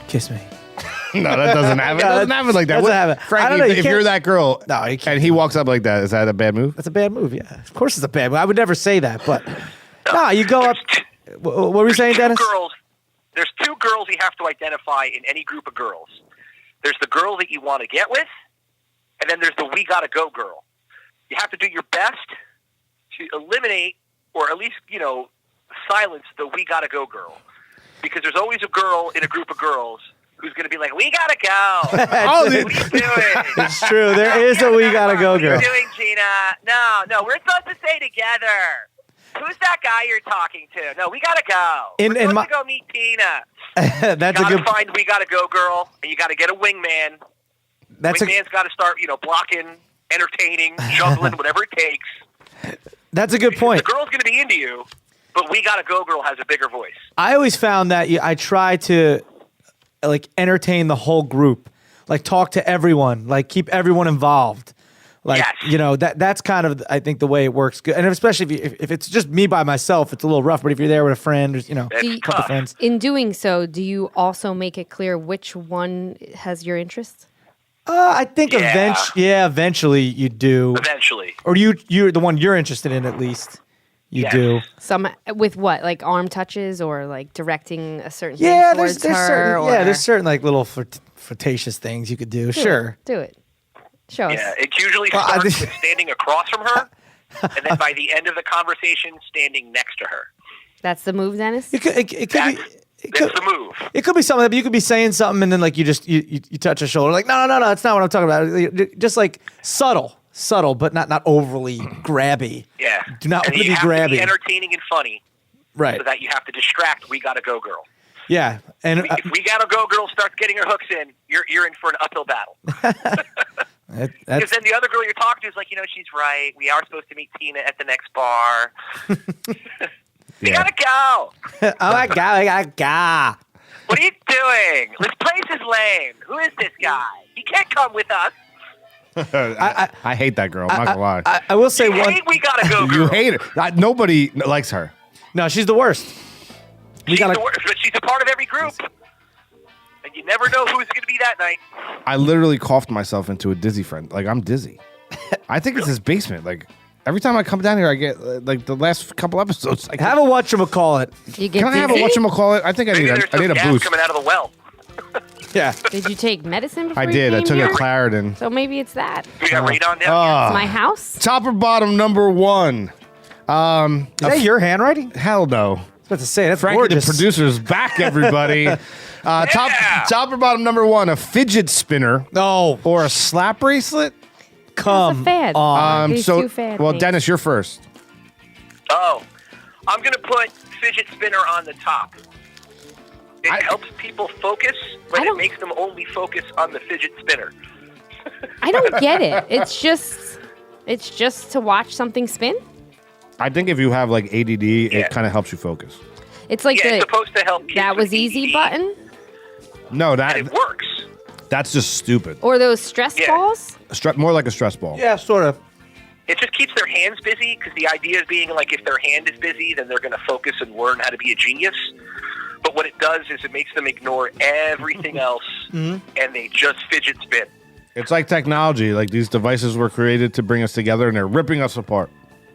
Kiss me. No, that doesn't happen. It doesn't happen like that. Doesn't happen. I Frankie, don't know, you if you're can't- that girl No, you can't. and he walks up like that, is that a bad move? That's a bad move, yeah. Of course it's a bad move. I would never say that, but no, you go up. What were you saying, Dennis? There's 2 girls you have to identify in any group of girls. There's the girl that you want to get with, and then there's the we gotta go girl. You have to do your best to eliminate, or at least, silence the we gotta go girl. Because there's always a girl in a group of girls who's going to be like, we gotta go. Oh, what are you doing? It's true. There is a we gotta go girl. What are you doing, Gina? No, we're supposed to stay together. Who's that guy you're talking to? No, we gotta go. We're supposed to go meet Tina. That's you a gotta good. find we gotta go girl, and you gotta get a wingman. Wingman's got to start, blocking, entertaining, juggling, whatever it takes. That's a good point. The girl's going to be into you, but we gotta go girl has a bigger voice. I always found that I try to like entertain the whole group, like talk to everyone, like keep everyone involved. Like, yes. That's kind of, I think, the way it works good. And especially if it's just me by myself, it's a little rough. But if you're there with a friend, or, a couple friends. In doing so, do you also make it clear which one has your interest? I think eventually you do. Eventually. Or you're the one you're interested in at least. You Yes. do. Some with what, like arm touches or like directing a certain Yeah, thing towards there's her. certain there's certain like little flirtatious things you could do. Sure. Do it. Show us. Yeah, it usually starts with standing across from her, and then by the end of the conversation, standing next to her. That's the move, Dennis? It could be. That's the move. It could be something that you could be saying something and then like you touch her shoulder like no, that's not what I'm talking about. Just like subtle, but not overly grabby. Yeah. Do not and be you have grabby. to be entertaining and funny, Right. so that you have to distract We Gotta Go Girl. Yeah. And If We Gotta Go Girl starts getting her hooks in, you're in for an uphill battle. Because then the other girl you're talking to is like, she's right. We are supposed to meet Tina at the next bar. We gotta go. oh my god. What are you doing? This place is lame. Who is this guy? He can't come with us. I hate that girl. I'm not gonna lie. I will say You one. hate We Gotta Go Girl. You hate her. Nobody likes her. No, she's the worst. She's the worst, but she's a part of every group. And you never know who's going to be that night. I literally coughed myself into a dizzy friend. Like, I'm dizzy. I think it's his basement. Like, every time I come down here, I get, like, the last couple episodes. I Have a whatchamacallit. You get Can I have a dizzy? whatchamacallit? I think I Maybe need there's I need a some gas boost. coming out of the well. Yeah. Did you take medicine before I you did. I came took here? a Claritin. So maybe it's that. We got radon down It's my house. Top or bottom, number one. Is that your handwriting? Hell no. I was about to say that's Frankie, gorgeous. the producer's back, everybody. Top or bottom, number one, a fidget spinner. No. Or a slap bracelet. Come It's a fad. on. These two fad Well, things. Dennis, you're first. Oh, I'm going to put fidget spinner on the top. It helps people focus, but I it don't- makes them only focus on the fidget spinner. I don't get it. It's just to watch something spin. I think if you have like ADD, Yeah. it kind of helps you focus. It's like Yeah, it's supposed to help kids that with was easy ADD, button No, And it that works. that's just stupid. or those stress Yeah. balls. More like a stress ball. Yeah, sort of. It just keeps their hands busy, because the idea is being like, if their hand is busy, then they're going to focus and learn how to be a genius. But what it does is it makes them ignore everything else, and they just fidget spin. It's like technology. Like these devices were created to bring us together, and they're ripping us apart.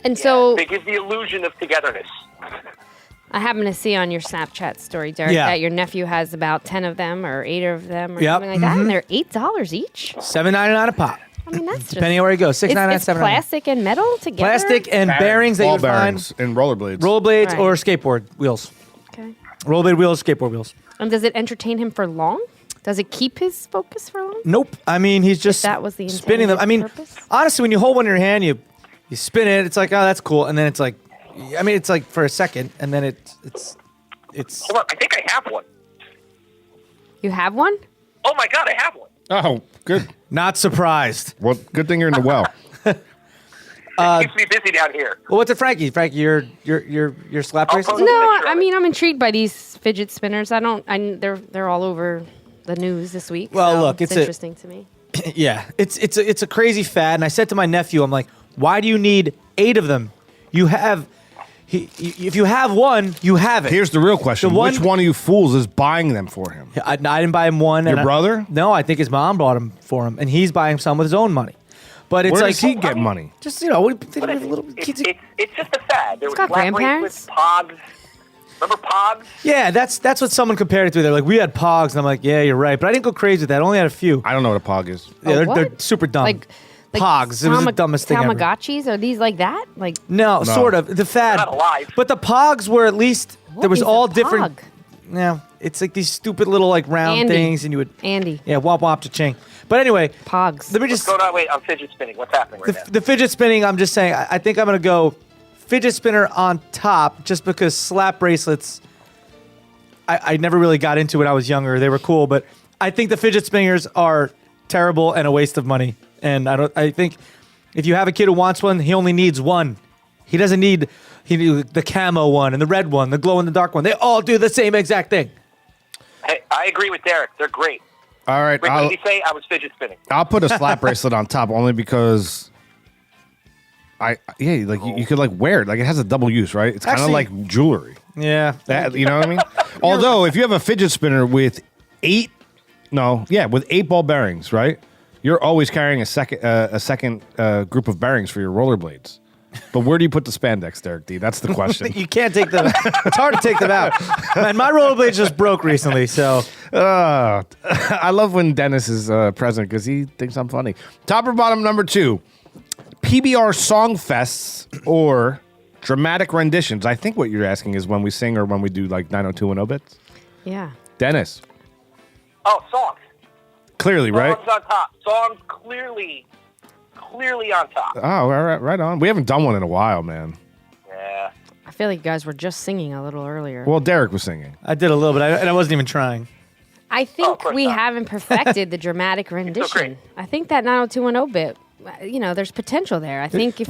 And so They give the illusion of togetherness. I happen to see on your Snapchat story, Derek, Yeah. that your nephew has about 10 of them or 8 of them or Yep. something like that, and they're $8 each. $7.99 a pop. I mean, that's just Depending on where you go, $6.99, it's $7.99. plastic and metal together. Plastic and bearings that you ball would find. bearings, and rollerblades. Rollerblades Right. or skateboard wheels. Okay. Rollerblade wheels, skateboard wheels. And does it entertain him for long? Does it keep his focus for long? Nope. I mean, he's just that was the spinning them. intended I mean, purpose? honestly, when you hold one in your hand, you spin it. It's like, oh, that's cool, and then it's like, I mean, it's like for a second, and then it's. Hold on, I think I have one. You have one? Oh my God, I have one. Oh, good. Not surprised. Well, good thing you're in the well. It keeps me busy down here. Well, what's it, Frankie? Frankie, your slap I'll bracelet? post a No, picture I of mean, it. I'm intrigued by these fidget spinners. They're all over the news this week. Well, so look, it's it's a- interesting to me. Yeah, it's a crazy fad, and I said to my nephew, I'm like, why do you need 8 of them? You have, if you have one, you have it. Here's the real question: The one- which one of you fools is buying them for him? I didn't buy him one. Your and brother? No, I think his mom bought him for him, and he's buying some with his own money. But it's Where like does he get money? Just what But little kids. it's just a fad. There was got slap grandparents. bracelets, Pogs. Remember Pogs? Yeah, that's what someone compared it to. They're like, we had Pogs, and I'm like, yeah, you're right. But I didn't go crazy with that. I only had a few. I don't know what a pog is. Yeah, Oh, they're what? super dumb. Like Pogs. It was the dumbest thing ever. Tamagotchis? Are these like that? Like No, sort of. The fad. They're not alive. But the Pogs were at least, what there was is a all different. pog? Yeah, it's like these stupid little like round Andy. things, and you would, Andy. yeah, wop wop cha-ching. But anyway, Pogs. let me What's just, going on? Wait, I'm fidget spinning. What's happening right now? the fidget spinning, I'm just saying, I think I'm going to go fidget spinner on top just because slap bracelets, I never really got into when I was younger. They were cool, but I think the fidget spinners are terrible and a waste of money. And I think if you have a kid who wants one, he only needs one. He doesn't need the camo one and the red one, the glow in the dark one. They all do the same exact thing. Hey, I agree with Derek. They're great. All right, Rick, what did he say? I was fidget spinning. I'll put a slap bracelet on top only because you could like wear it. Like it has a double use, right? It's kind of Actually- like jewelry. Yeah. You know what I mean? Although if you have a fidget spinner with 8 ball bearings, right? You're always carrying a second group of bearings for your rollerblades. But where do you put the spandex, Derek D? That's the question. You can't take them. It's hard to take them out. And my rollerblades just broke recently, so. I love when Dennis is present because he thinks I'm funny. Top or bottom, number 2. PBR song fests or dramatic renditions. I think what you're asking is when we sing or when we do like 90210 bits. Yeah. Dennis. Oh, songs. Clearly, right? Songs on top. Songs clearly on top. Oh, right on. We haven't done one in a while, man. Yeah. I feel like you guys were just singing a little earlier. Well, Derek was singing. I did a little bit, and I wasn't even trying. I think course we not. haven't perfected the dramatic rendition. great. I think that 90210 bit, there's potential there. I think if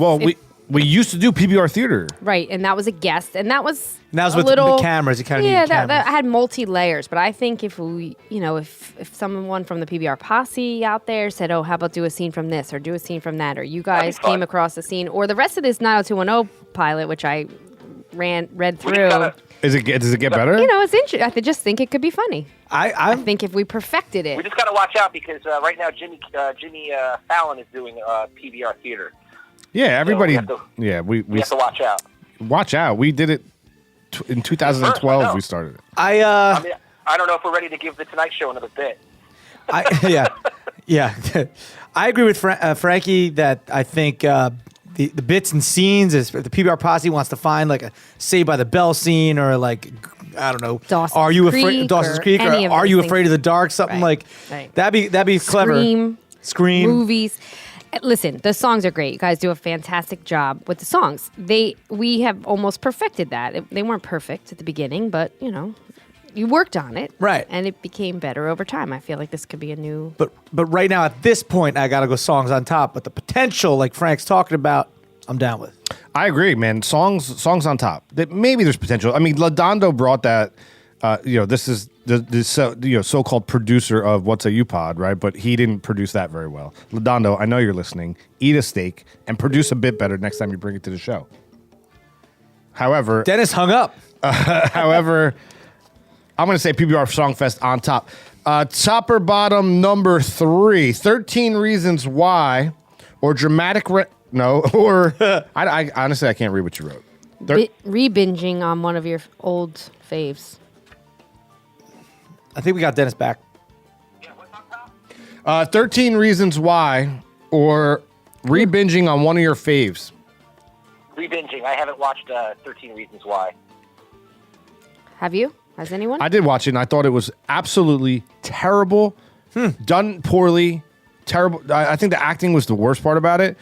we used to do PBR theater. right, and that was a guest, and that was with the cameras. You kind of yeah, need cameras. that had multi layers. But I think if we, if someone from the PBR posse out there said, "Oh, how about do a scene from this or do a scene from that," or you guys came across a scene, or the rest of this 90210 pilot, which I read through. Does it get better? It's interesting. I just think it could be funny. I think if we perfected it, We just got to watch out because right now Jimmy Fallon is doing PBR theater. Yeah, everybody. So we have to watch out. Watch out. We did it in 2012. We started it. I mean, I don't know if we're ready to give the Tonight Show another bit. Yeah. I agree with Frankie that I think the bits and scenes is if the PBR posse wants to find like a Saved by the Bell scene or like I don't know, Dawson's Creek or Are You Afraid of the Dark? Something Right. like that'd be clever. Scream movies. Listen, the songs are great. You guys do a fantastic job with the songs. We have almost perfected that. They weren't perfect at the beginning, but you worked on it, right? And it became better over time. I feel like this could be a new. But right now at this point, I gotta go songs on top. But the potential, like Frank's talking about, I'm down with. I agree, man. Songs on top. Maybe there's potential. I mean, Ladondo brought that. This is the so-called producer of What's a U-Pod, right? But he didn't produce that very well. Ladondo, I know you're listening. Eat a steak and produce a bit better next time you bring it to the show. However, Dennis hung up. However, I'm going to say PBR Songfest on top. Top or bottom, number 3. 13 Reasons Why, or dramatic. I honestly I can't read what you wrote. Re-binging on one of your old faves. I think we got Dennis back. 13 Reasons Why, or re-binging on one of your faves. Re-binging. I haven't watched 13 Reasons Why. Have you? Has anyone? I did watch it, and I thought it was absolutely terrible, done poorly, terrible. I think the acting was the worst part about it.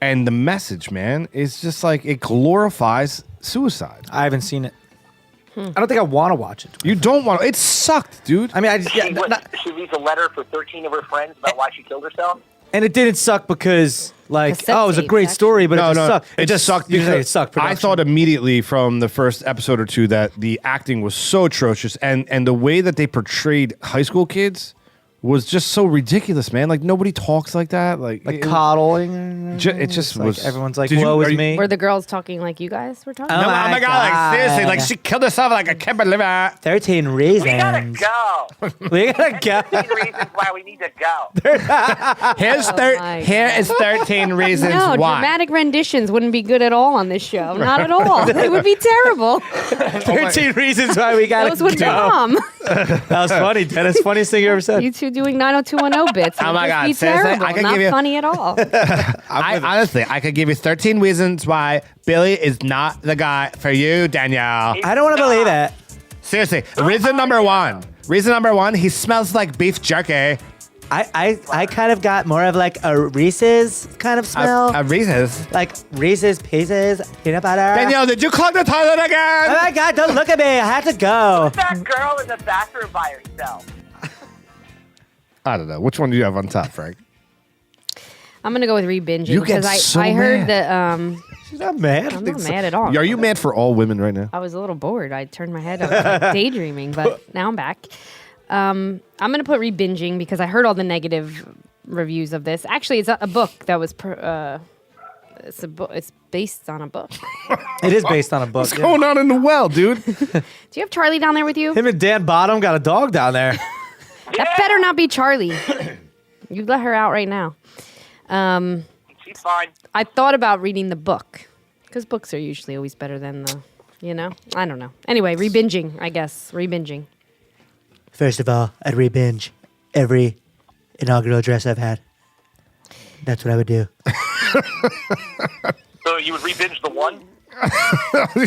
And the message, man, is just like it glorifies suicide. I haven't seen it. I don't think I want to watch it. You don't want to. It sucked, dude. I mean, She leaves a letter for 13 of her friends about why she killed herself. And it didn't suck because, like, Cassette it was a tapes, great story, but it just sucked. It just sucked. It sucked. I thought immediately from the first episode or two that the acting was so atrocious, and the way that they portrayed high school kids was just so ridiculous, man. Like nobody talks like that. Like coddling. It just was. Like, everyone's like, "Woe is me." Were the girls talking like you guys were talking? Oh my God. Like seriously, like she killed herself. Like I can't believe it. 13 reasons. We gotta go. We gotta go. 13 reasons why we need to go. Here is 13 reasons No, why. dramatic renditions wouldn't be good at all on this show. Not at all. It would be terrible. 13 reasons why we gotta Those would go. bomb. That was funny, Dennis. Funniest thing you ever said. You two doing 90210 bits. Oh my God, Be seriously? terrible. I could Not give you- funny at all. Honestly, I could give you 13 reasons why Billy is not the guy for you, Danielle. I don't want to believe it. Seriously, reason number one, he smells like beef jerky. I kind of got more of like a Reese's kind of smell. A Reese's. Like Reese's Pieces, peanut butter. Danielle, did you clog the toilet again? Oh my God, don't look at me. I have to go. That girl in the bathroom by herself. I don't know. Which one do you have on top, Frank? I'm going to go with re-binging You get because so I heard mad. that She's not mad. I'm not mad at all. Are you mad for all women right now? I was a little bored. I turned my head. I was like daydreaming, but now I'm back. I'm going to put re-binging because I heard all the negative reviews of this. Actually, it's a book that was it's based on a book. It is based on a book. What's going on in the well, dude? Do you have Charlie down there with you? Him and Dan Bottom got a dog down there. That better not be Charlie. You let her out right now. She's fine. I thought about reading the book because books are usually always better than the, I don't know. Anyway, rebinging, I guess. Rebinging. First of all, I'd re-binge every inaugural address I've had. That's what I would do. So you would re-binge the one?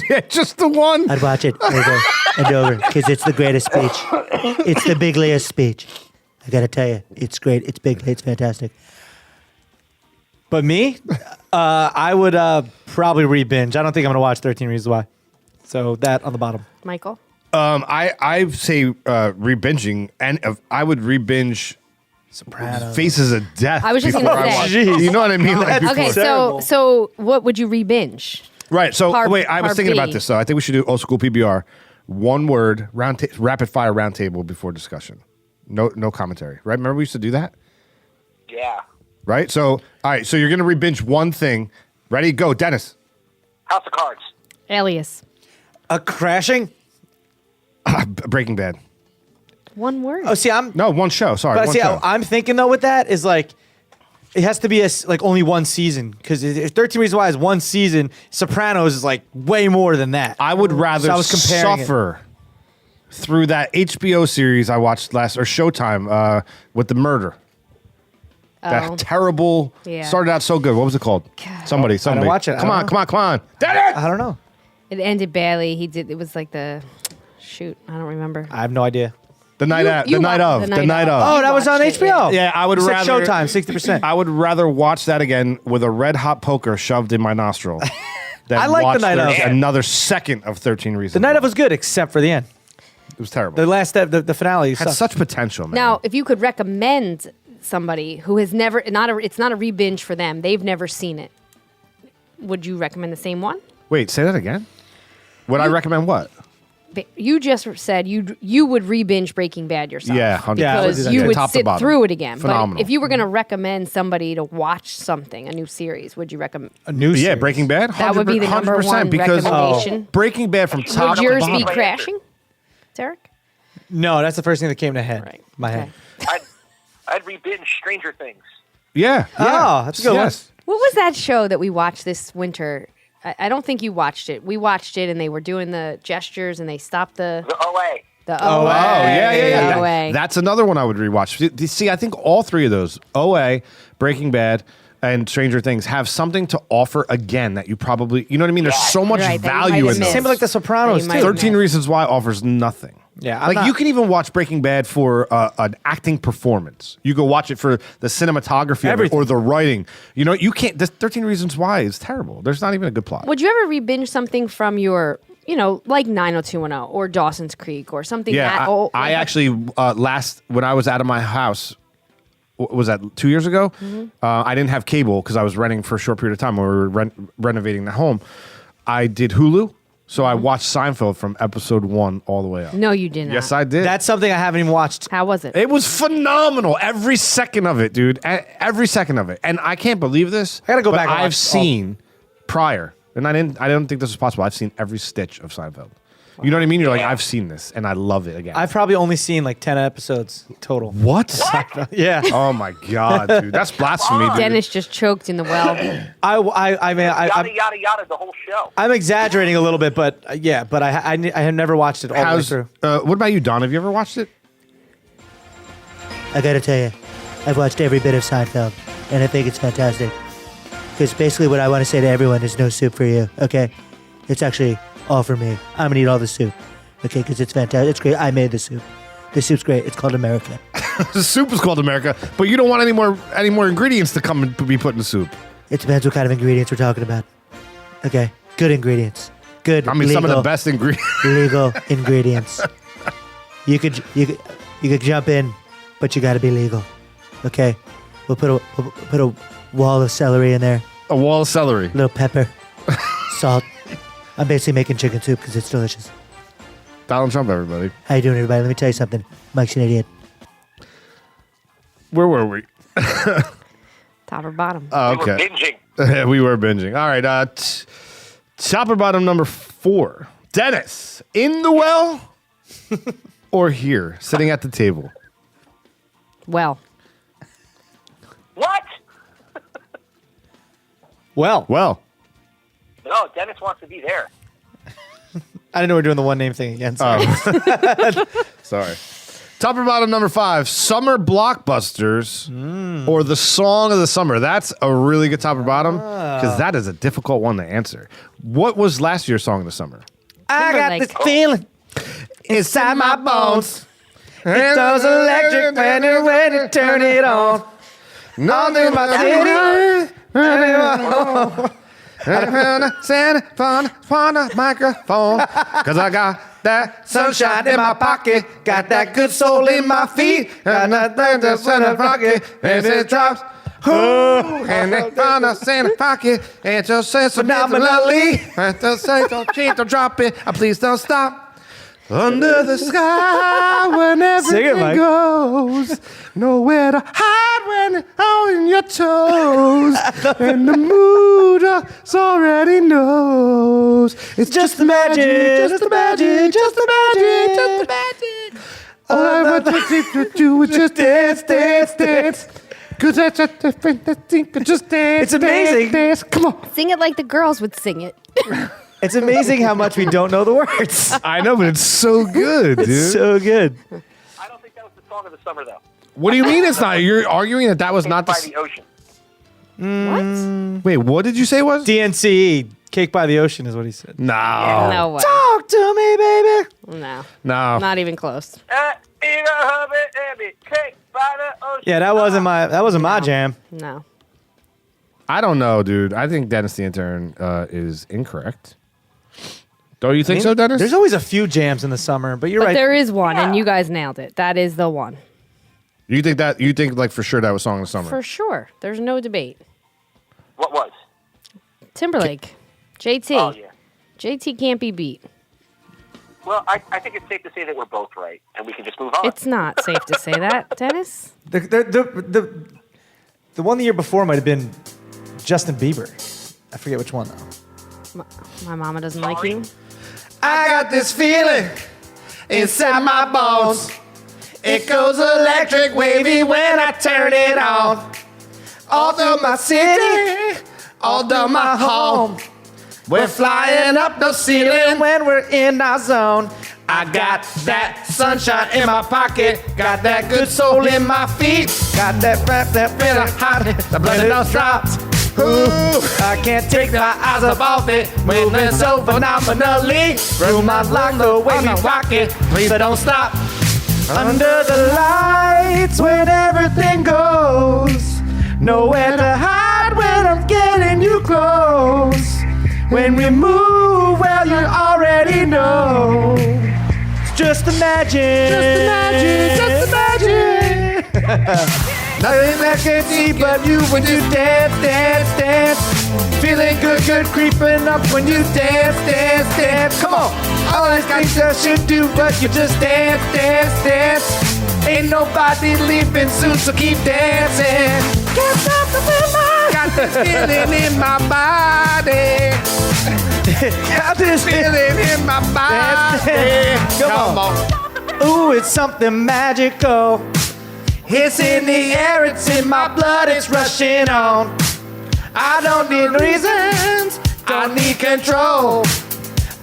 Yeah, just the one. I'd watch it over and over because it's the greatest speech. It's the bigliest speech. I gotta tell you, it's great. It's big. It's fantastic. But me, I would probably re-binge. I don't think I'm gonna watch 13 Reasons Why. So that on the bottom. Michael? I say re-binging, and I would re-binge Sopranos. Faces of Death. I was just before gonna I say. watch it. You know what I mean? Like, That's Okay, terrible. so what would you rebinge? right. So Part- wait, I was part thinking B. about this. So I think we should do old school PBR. One word rapid fire round table before discussion. No commentary. Right? Remember we used to do that. Yeah. Right. So all right. So you're gonna re-binge one thing. Ready? Go, Dennis. House of Cards. Alias. A crashing? Breaking Bad. One word. Oh, see, I'm. No, one show. Sorry, But one see, show. I'm thinking though with that is like, it has to be like only one season because if 13 Reasons Why is one season, Sopranos is like way more than that. I would rather So I was comparing suffer through that HBO series I watched or Showtime with the murder. Oh. That terrible Yeah. started out so good. What was it called? Somebody. watch it. I Come don't on, know. come on. Dennis! I don't know. It ended badly. It was like shoot, I don't remember. I have no idea. The night of. You watched The night of. Oh, that was on watched it, HBO. Yeah, I would You said rather Showtime, 60%. I would rather watch that again with a red hot poker shoved in my nostril. Than I like The watch Night of. another second of 13 Reasons. The night of Why. was good except for the end. It was terrible. The last step, the finale. Had sucked. such potential, man. Now, if you could recommend somebody who has never, it's not a re-binge for them. They've never seen it. Would you recommend the same one? Wait, say that again. Would I recommend what? You just said you would re-binge Breaking Bad yourself. Yeah, 100%. Yeah, I would do because that you too. would Top to sit bottom. through it again. Phenomenal. But if you were going to recommend somebody to watch something, a new series, would you recommend? a new Yeah, series. Breaking Bad. That would be the number 100%, one because recommendation. Breaking Bad from top Would to yours bottom. be Crashing, Derek? No, that's the first thing that came to head. Right. My head. Okay. I'd re-binge Stranger Things. Yeah. Oh, that's a good one. yes. What was that show that we watched this winter? I don't think you watched it. We watched it, and they were doing the gestures, and they stopped the The OA. Oh, yeah. The OA. That's another one I would rewatch. See, I think all three of those, OA, Breaking Bad, and Stranger Things, have something to offer again that you probably, you know what I mean? There's so much Right, that you value might in have them. missed. Same with like The Sopranos, That you too. might have 13 Reasons Why offers nothing. Yeah, I'm like not- you can even watch Breaking Bad for an acting performance. You go watch it for the cinematography of it Everything. or the writing. You know, you can't. This 13 Reasons Why is terrible. There's not even a good plot. Would you ever re-binge something from your, like 90210 or Dawson's Creek or something Yeah, that I old? actually when I was out of my house, was that 2 years ago? I didn't have cable because I was renting for a short period of time when we were renovating the home. I did Hulu, so I watched Seinfeld from episode 1 all the way up. No, you didn't. Yes, I did. That's something I haven't even watched. How was it? It was phenomenal. Every second of it, dude. Every second of it. And I can't believe this. I gotta go but back and watch I've seen prior, and I don't think this was possible. I've seen every stitch of Seinfeld. You know what I mean? You're like, I've seen this, and I love it again. I've probably only seen like 10 episodes total. what? Yeah. Oh my god, dude. That's blasphemy, dude. Dennis just choked in the well. I mean, Yada, yada, yada, the whole show. I'm exaggerating a little bit, but yeah, but I have never watched it all the way through. What about you, Don? Have you ever watched it? I gotta tell you, I've watched every bit of Seinfeld, and I think it's fantastic. Because basically what I want to say to everyone is no soup for you, okay? It's actually all for me. I'm gonna eat all the soup, okay? Because it's fantastic. It's great. I made the soup. The soup's great. It's called America. The soup is called America, but you don't want any more ingredients to come and be put in the soup. It depends what kind of ingredients we're talking about. Okay? Good ingredients. Good, I mean, some of the legal- best ingredients. legal ingredients. You could jump in, but you got to be legal. Okay, we'll put a wall of celery in there, A wall of celery. a little pepper, salt. I'm basically making chicken soup because it's delicious. Donald Trump, everybody. How you doing, everybody? Let me tell you something. Mike's an idiot. Where were we? Top or bottom? Oh, We were okay. binging. We were binging. All right. Top or bottom number 4. Dennis, in the well or here, sitting at the table? Well. What? Well. No, Dennis wants to be there. I didn't know we were doing the one name thing again. Sorry. Sorry. Top or bottom number 5, summer blockbusters or the song of the summer. That's a really good top or bottom because that is a difficult one to answer. What was last year's song of the summer? I got this Timberlake. feeling inside my bones. It does electric when you turn it on. Nothing but city. Send on a microphone because I got that sunshine in my pocket, got that good soul in my feet, got nothing to send a pocket, and it drops. And they found us in a pocket, and just says phenomenally. And just say, don't drop it, please don't stop. Under the sky when everything goes, nowhere to hide when it's on your toes, and the mood already knows. It's just the magic, just the magic, just the magic, just the magic. All I want to do is just dance, dance, dance. Cause that's just just dance. It's amazing. Dance, dance. Come on. Sing it like the girls would sing it. It's amazing how much we don't know the words. I know, but it's so good, dude. It's so good. I don't think that was the song of the summer, though. What do you mean it's not? You're arguing that was not By the. the ocean. What? Wait, what did you say it was? DNCE, Cake by the Ocean is what he said. No. No way. Talk to me, baby. No. No. Not even close. Yeah, that wasn't my jam. No. I don't know, dude. I think Dennis the Intern is incorrect. Don't you think so, Dennis? There's always a few jams in the summer, but you're But right. there is one, and you guys nailed it. That is the one. You think like for sure that was Song of the Summer? For sure. There's no debate. What was? Timberlake. JT. Oh, yeah. JT can't be beat. Well, I think it's safe to say that we're both right, and we can just move on. It's not safe to say that, Dennis. The one the year before might have been Justin Bieber. I forget which one though. My mama doesn't like you. I got this feeling inside my bones. It goes electric wavy when I turn it on. All through my city, all through my home. We're flying up the ceiling when we're in our zone. I got that sunshine in my pocket, got that good soul in my feet, got that feeling hot, the blood don't stop. Ooh, I can't take my eyes up off it, moving so phenomenally. Room I like the way we rock it, please don't stop. Under the lights when everything goes, nowhere to hide when I'm getting you close. When we move, well, you already know. It's just the magic. Just the magic. Just the magic. Nothing I can see but you when you dance, dance, dance. Feeling good, good, creeping up when you dance, dance, dance. Come on. All these guys should do, but you just dance, dance, dance. Ain't nobody leaving soon, so keep dancing. Can't stop the feeling. Got this feeling in my body. Got this feeling in my body. Come on. Ooh, it's something magical. It's in the air, it's in my blood, it's rushing on. I don't need reasons, I need control.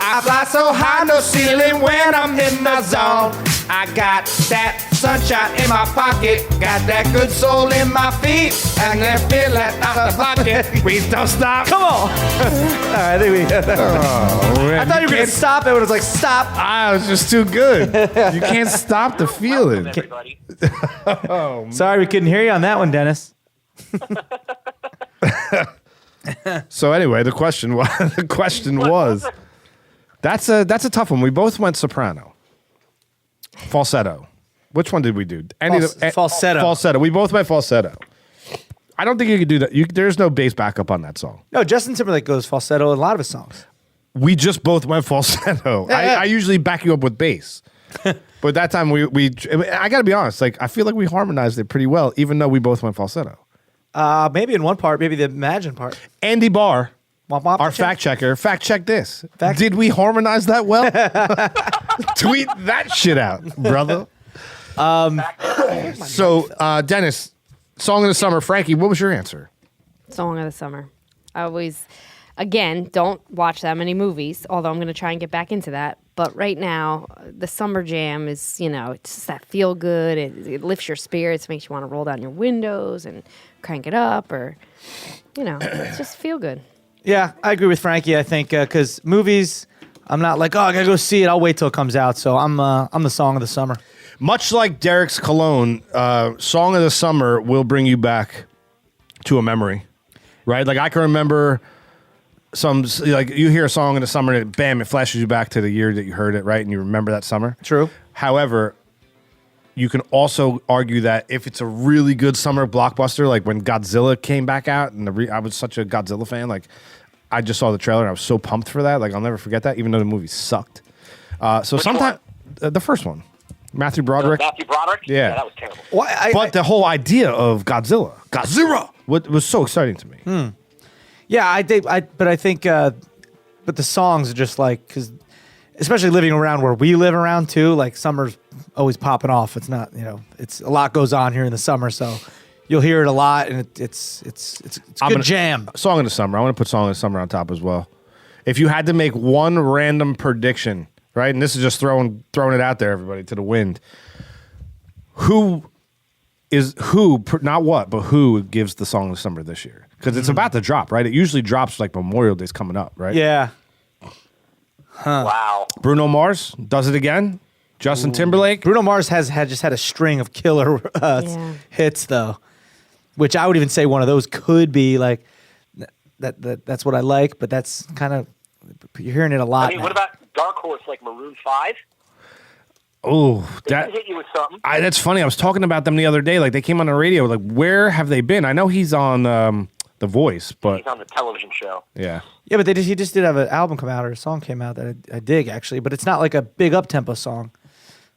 I fly so high, no ceiling when I'm in the zone. I got that sunshine in my pocket, got that good soul in my feet, and that feeling out the pocket. Please don't stop. Come on. All right, I think we. I thought you were gonna stop it, but it was like stop. Ah, it was just too good. You can't stop the feeling. Everybody. Sorry, we couldn't hear you on that one, Dennis. So anyway, the question was, that's a tough one. We both went soprano. Falsetto. Which one did we do? Falsetto. Falsetto. We both went falsetto. I don't think you could do that. There's no bass backup on that song. No, Justin Timberlake goes falsetto in a lot of his songs. We just both went falsetto. Yeah. I usually back you up with bass. But that time we I got to be honest, like I feel like we harmonized it pretty well, even though we both went falsetto. Maybe in one part, maybe the Imagine part. Andy Barr, Womp womp, our check. fact checker, fact check this. Did we harmonize that well? Tweet that shit out, brother. So, Dennis, song of the summer. Frankie, what was your answer? Song of the summer. I always, again, don't watch that many movies, although I'm going to try and get back into that. But right now, the summer jam is, it's just that feel good. It lifts your spirits, makes you want to roll down your windows and crank it up, or, it's just feel good. Yeah, I agree with Frankie. I think because movies, I'm not like, I gotta go see it. I'll wait till it comes out. So I'm the song of the summer. Much like Derek's cologne, song of the summer will bring you back to a memory, right? Like I can remember you hear a song in the summer and bam, it flashes you back to the year that you heard it, right? And you remember that summer. True. However, you can also argue that if it's a really good summer blockbuster, like when Godzilla came back out, and I was such a Godzilla fan, like I just saw the trailer and I was so pumped for that. Like I'll never forget that, even though the movie sucked. So sometimes the first one, Matthew Broderick. Matthew Broderick? Yeah, that was terrible. But the whole idea of Godzilla was so exciting to me. Yeah, I think, but the songs are just like, because especially living around where we live around too, like summer's always popping off. It's not, it's a lot goes on here in the summer, so you'll hear it a lot, and it's a good jam. Song of the summer. I want to put song of the summer on top as well. If you had to make one random prediction, right, and this is just throwing it out there, everybody, to the wind. Who gives the song of the summer this year? Because it's about to drop, right? It usually drops like Memorial Day's coming up, right? Yeah. Wow. Bruno Mars does it again. Justin Timberlake. Bruno Mars has had a string of killer hits though, which I would even say one of those could be like that's what I like, but that's kind of you're hearing it a lot. I mean, what about dark horse like Maroon 5? Oh, that hit you with something. That's funny. I was talking about them the other day. Like they came on the radio. Like where have they been? I know he's on The Voice, but he's on the television show. Yeah. Yeah, but he just did have an album come out or a song came out that I dig actually, but it's not like a big up tempo song.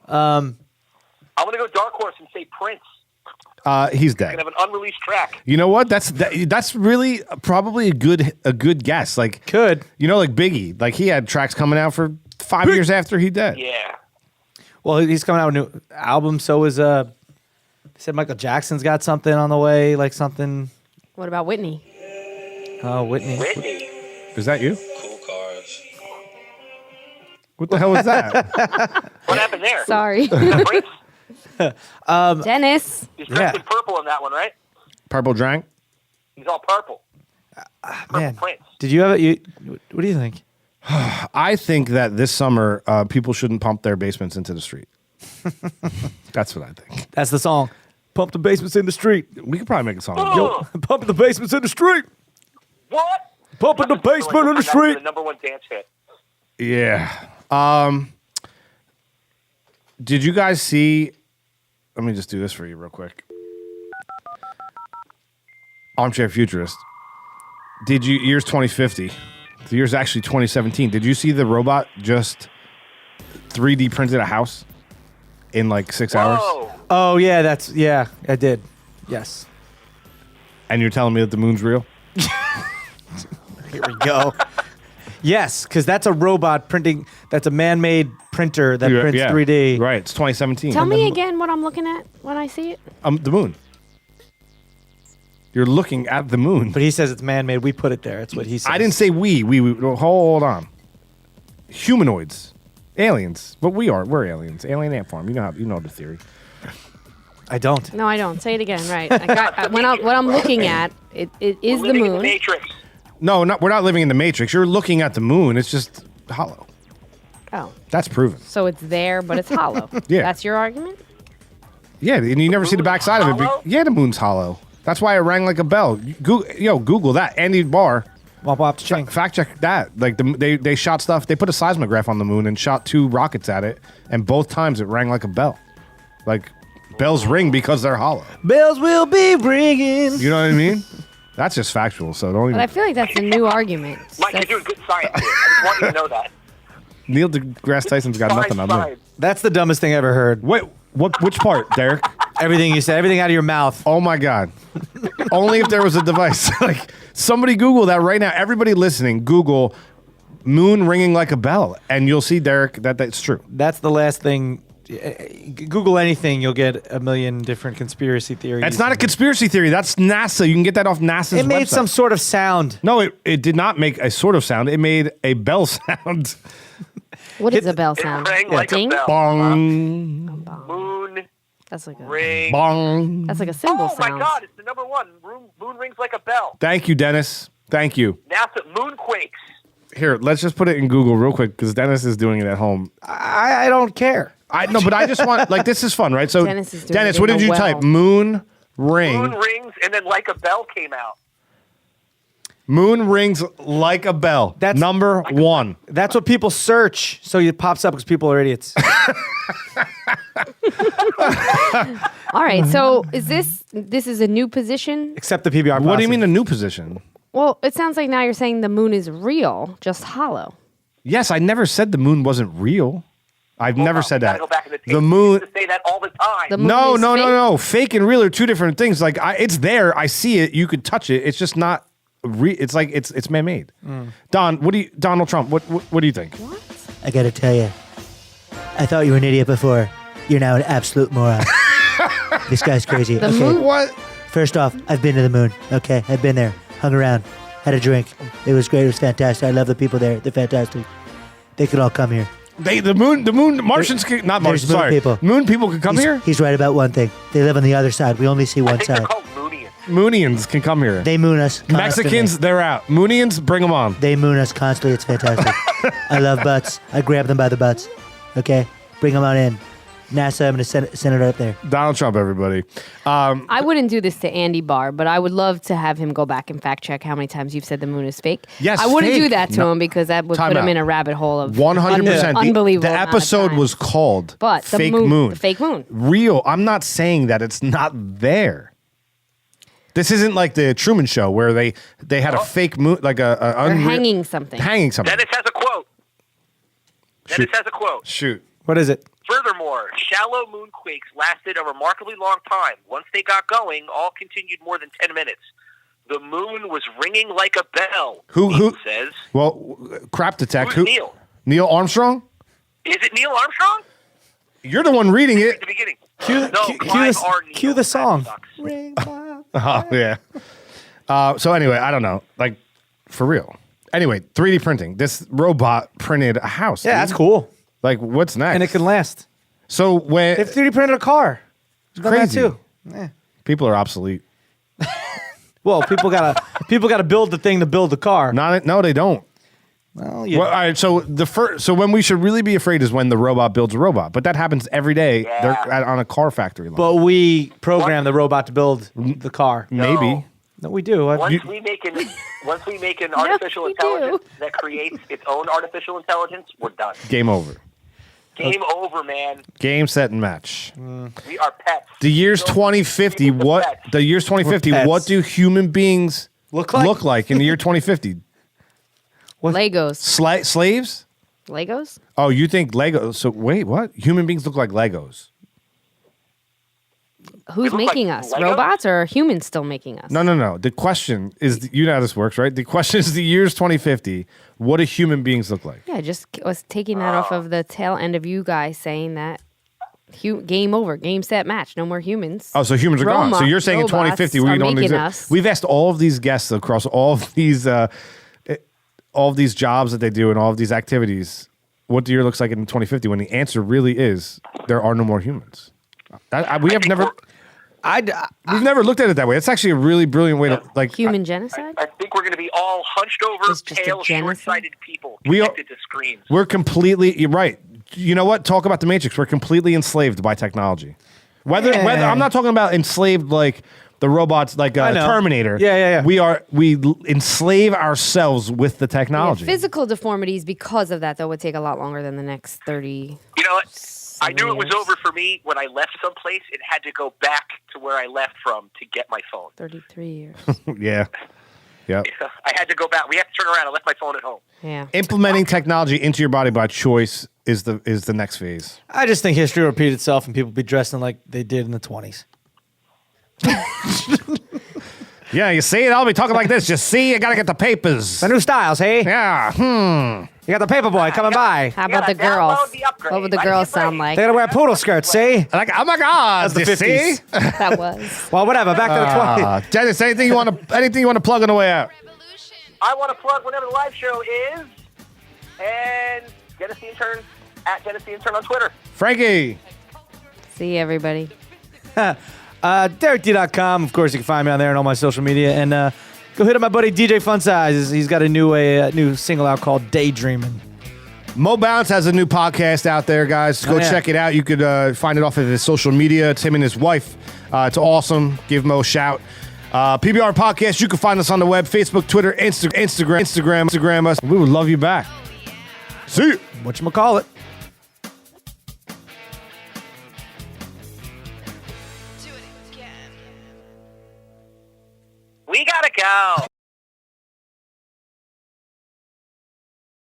I'm gonna go dark horse and say Prince. He's dead. He's gonna have an unreleased track. You know what? That's really probably a good guess. Like could like Biggie, like he had tracks coming out for 5 years after he died. Yeah. Well, he's coming out with a new album. So is they said Michael Jackson's got something on the way, like something. What about Whitney? Oh, Whitney. Is that you? Cool cars. What the hell was that? What happened there? Sorry. Dennis. He's dressed in purple in that one, right? Purple drank? He's all purple. Man, Prince. did you have it? What do you think? I think that this summer, people shouldn't pump their basements into the street. That's what I think. That's the song. Pump the basements in the street. We could probably make a song. Yo, pump the basements in the street. What? Pumping the basement in the street. The number one dance hit. Yeah. Did you guys see? Let me just do this for you real quick. Armchair Futurist. Did you? Year's 2050. The year's actually 2017. Did you see the robot just 3D printed a house in like 6 hours? Oh yeah, I did. Yes. And you're telling me that the moon's real? Here we go. Yes, because that's a robot printing. That's a man-made printer that prints 3D. Right. It's 2017. Tell me again what I'm looking at when I see it. The moon. You're looking at the moon. But he says it's man-made. We put it there. That's what he says. I didn't say we. Hold on. Humanoids. Aliens. But we're aliens. Alien ant farm. You know the theory. I don't. No, I don't. Say it again. Right. What I'm looking at, it is the moon. In the Matrix. No, we're not living in the Matrix. You're looking at the moon. It's just hollow. Oh. That's proven. So it's there, but it's hollow. Yeah. That's your argument? Yeah, and you never see the backside of it. Yeah, the moon's hollow. That's why it rang like a bell. Google that. Andy Barr. Fact check that. Like they shot stuff. They put a seismograph on the moon and shot 2 rockets at it, and both times it rang like a bell. Like bells ring because they're hollow. Bells will be ringing. You know what I mean? That's just factual. So don't even. But I feel like that's a new argument. Mike, you're doing good science here. I just want you to know that. Neil deGrasse Tyson's got nothing on me. That's the dumbest thing I ever heard. Wait, which part, Derek? Everything you said, everything out of your mouth. Oh my God. Only if there was a device. Like somebody Google that right now. Everybody listening, Google moon ringing like a bell, and you'll see, Derek, that that's true. That's the last thing Google anything, you'll get a million different conspiracy theories. That's not a conspiracy theory. That's NASA. You can get that off NASA's It made website. some sort of sound. No, it did not make a sort of sound. It made a bell sound. What is a bell sound? It rang like Ding? a bell. Bong. Moon That's like a ring. Bong. that's like a cymbal Oh my sound. God! It's the number one. Moon rings like a bell. Thank you, Dennis. Thank you. NASA moonquakes. Here, let's just put it in Google real quick because Dennis is doing it at home. I don't care. I know, but I just want this is fun, right? So, Dennis is doing it what in did a you well. type? Moon ring. Moon rings, and then like a bell came out. Moon rings like a bell. That's- number one. That's what people search. So it pops up because people are idiots. All right. So is this is a new position? Except the PBR. What do you posse. mean a new position? Well, it sounds like now you're saying the moon is real, just hollow. Yes, I never said the moon wasn't real. I've never said You that. gotta go back in the tape. The moon. You used to say that all the time. The moon No, is no, fake? no, no. Fake and real are two different things. Like it's there. I see it. You could touch it. It's just not. It's like it's man-made. Don, Donald Trump? What do you think? I gotta tell you, I thought you were an idiot before. You're now an absolute moron. This guy's crazy. The Okay, moon? What? first off, I've been to the moon. Okay, I've been there, hung around, had a drink. It was great. It was fantastic. I love the people there. They're fantastic. They could all come here. The moon. Martians. Not Martians. moon Sorry. people. Moon people can come here. He's right about one thing. They live on the other side. We only see I one think they're side. called Moonians. Moonians can come here. They moon us. Constantly. Mexicans, they're out. Moonians, bring them on. They moon us constantly. It's fantastic. I love butts. I grab them by the butts. Okay? Bring them on in. NASA, I'm going to send it up there. Donald Trump, everybody. I wouldn't do this to Andy Barr, but I would love to have him go back and fact check how many times you've said the moon is fake. Yes, I wouldn't fake. do that to No. him because that would Time put him out. in a rabbit hole of 100%. unbelievable. The amount of episode time. was called but the Fake moon, the fake moon. Real. I'm not saying that it's not there. This isn't like the Truman Show where they had a fake moon, like They're unreal, hanging something. hanging something. Dennis has a quote. Dennis has a quote. Shoot. What is it? Furthermore, shallow moonquakes lasted a remarkably long time. Once they got going, all continued more than 10 minutes. The moon was ringing like a bell. Who Neil says. Well, crap detect. Who's Neil? Neil Armstrong? Is it Neil Armstrong? You're the one reading At it. the beginning. Cue Clive R. Neal. the That song. sucks. Oh, yeah. So anyway, I don't know. Like, for real. Anyway, 3D printing. This robot printed a house. Yeah, dude. that's cool. Like, what's next? And it can last. So when They've 3D printed a car. It's crazy. That too. People are obsolete. Well, people gotta build the thing to build the car. No, they don't. Well, yeah. Well, all right. So so when we should really be afraid is when the robot builds a robot, but that happens every day. Yeah. They're on a car factory line. But we program the robot to build the car. Maybe. No, we do. Once we make an artificial we intelligence do. that creates its own artificial intelligence, we're done. Game over. Game over, man. Game, set, and match. We are pets. The year's Don't 2050. treat us as What? pets. The year's 2050. We're pets. What do human beings Look like? in the year 2050? Legos. Slaves? Legos? Oh, you think Legos? So wait, what? Human beings look like Legos? Who's look like making us? Legos? Robots or are humans still making us? No. The question is, you know how this works, right? The question is the year's 2050. What do human beings look like? Yeah, I just was taking that off of the tail end of you guys saying that game over, game, set, match. No more humans. Oh, so humans are gone. So you're saying in Robots 2050 we are don't making exist. us. We've asked all of these guests across all of these jobs that they do and all of these activities, what the year looks like in 2050. When the answer really is there are no more humans. We've never looked at it that way. It's actually a really brilliant way to like. Human genocide? I think we're going to be all hunched over, It's just a pale, genocide? short-sighted people We are- connected to screens. We're completely. You're right. You know what? Talk about the Matrix. We're completely enslaved by technology. Whether I'm not talking about enslaved like the robots, like I know. Terminator. Yeah. We enslave ourselves with the Yeah, technology. physical deformities because of that, though, would take a lot longer than the next 30. You know what? I knew it was years. over for me when I left someplace and had to go back to where I left from to get my phone. 33 years. Yeah. Yep. I had to go back. We had to turn around. I left my phone at home. Yeah. Implementing technology into your body by choice is the next phase. I just think history will repeat itself and people be dressing like they did in the 20s. Yeah, you see, I'll be talking like this. You see, I gotta get the papers. The new styles, hey? Yeah. You got the paper boy coming by. How about the girls? What would the girls sound like? They gotta wear poodle skirts, see? Like, oh my God, That's the you see? 50s. That was. Well, whatever. Back to the 20s. Dennis, anything you want to plug on the way out? I want to plug whenever the live show is, and Dennis the Intern at Dennis the Intern on Twitter. Frankie. See everybody. DerekD.com. Of course, you can find me on there and all my social media. And go hit up my buddy DJ Fun Size. He's got a new single out called Daydreaming. Mo Bounce has a new podcast out there, guys. Go check it out. You could find it off of his social media. It's him and his wife. It's awesome. Give Mo a shout. PBR Podcast. You can find us on the web, Facebook, Twitter, Instagram us. We would love you back. See you. Whatchamacallit. Do it again. We gotta go.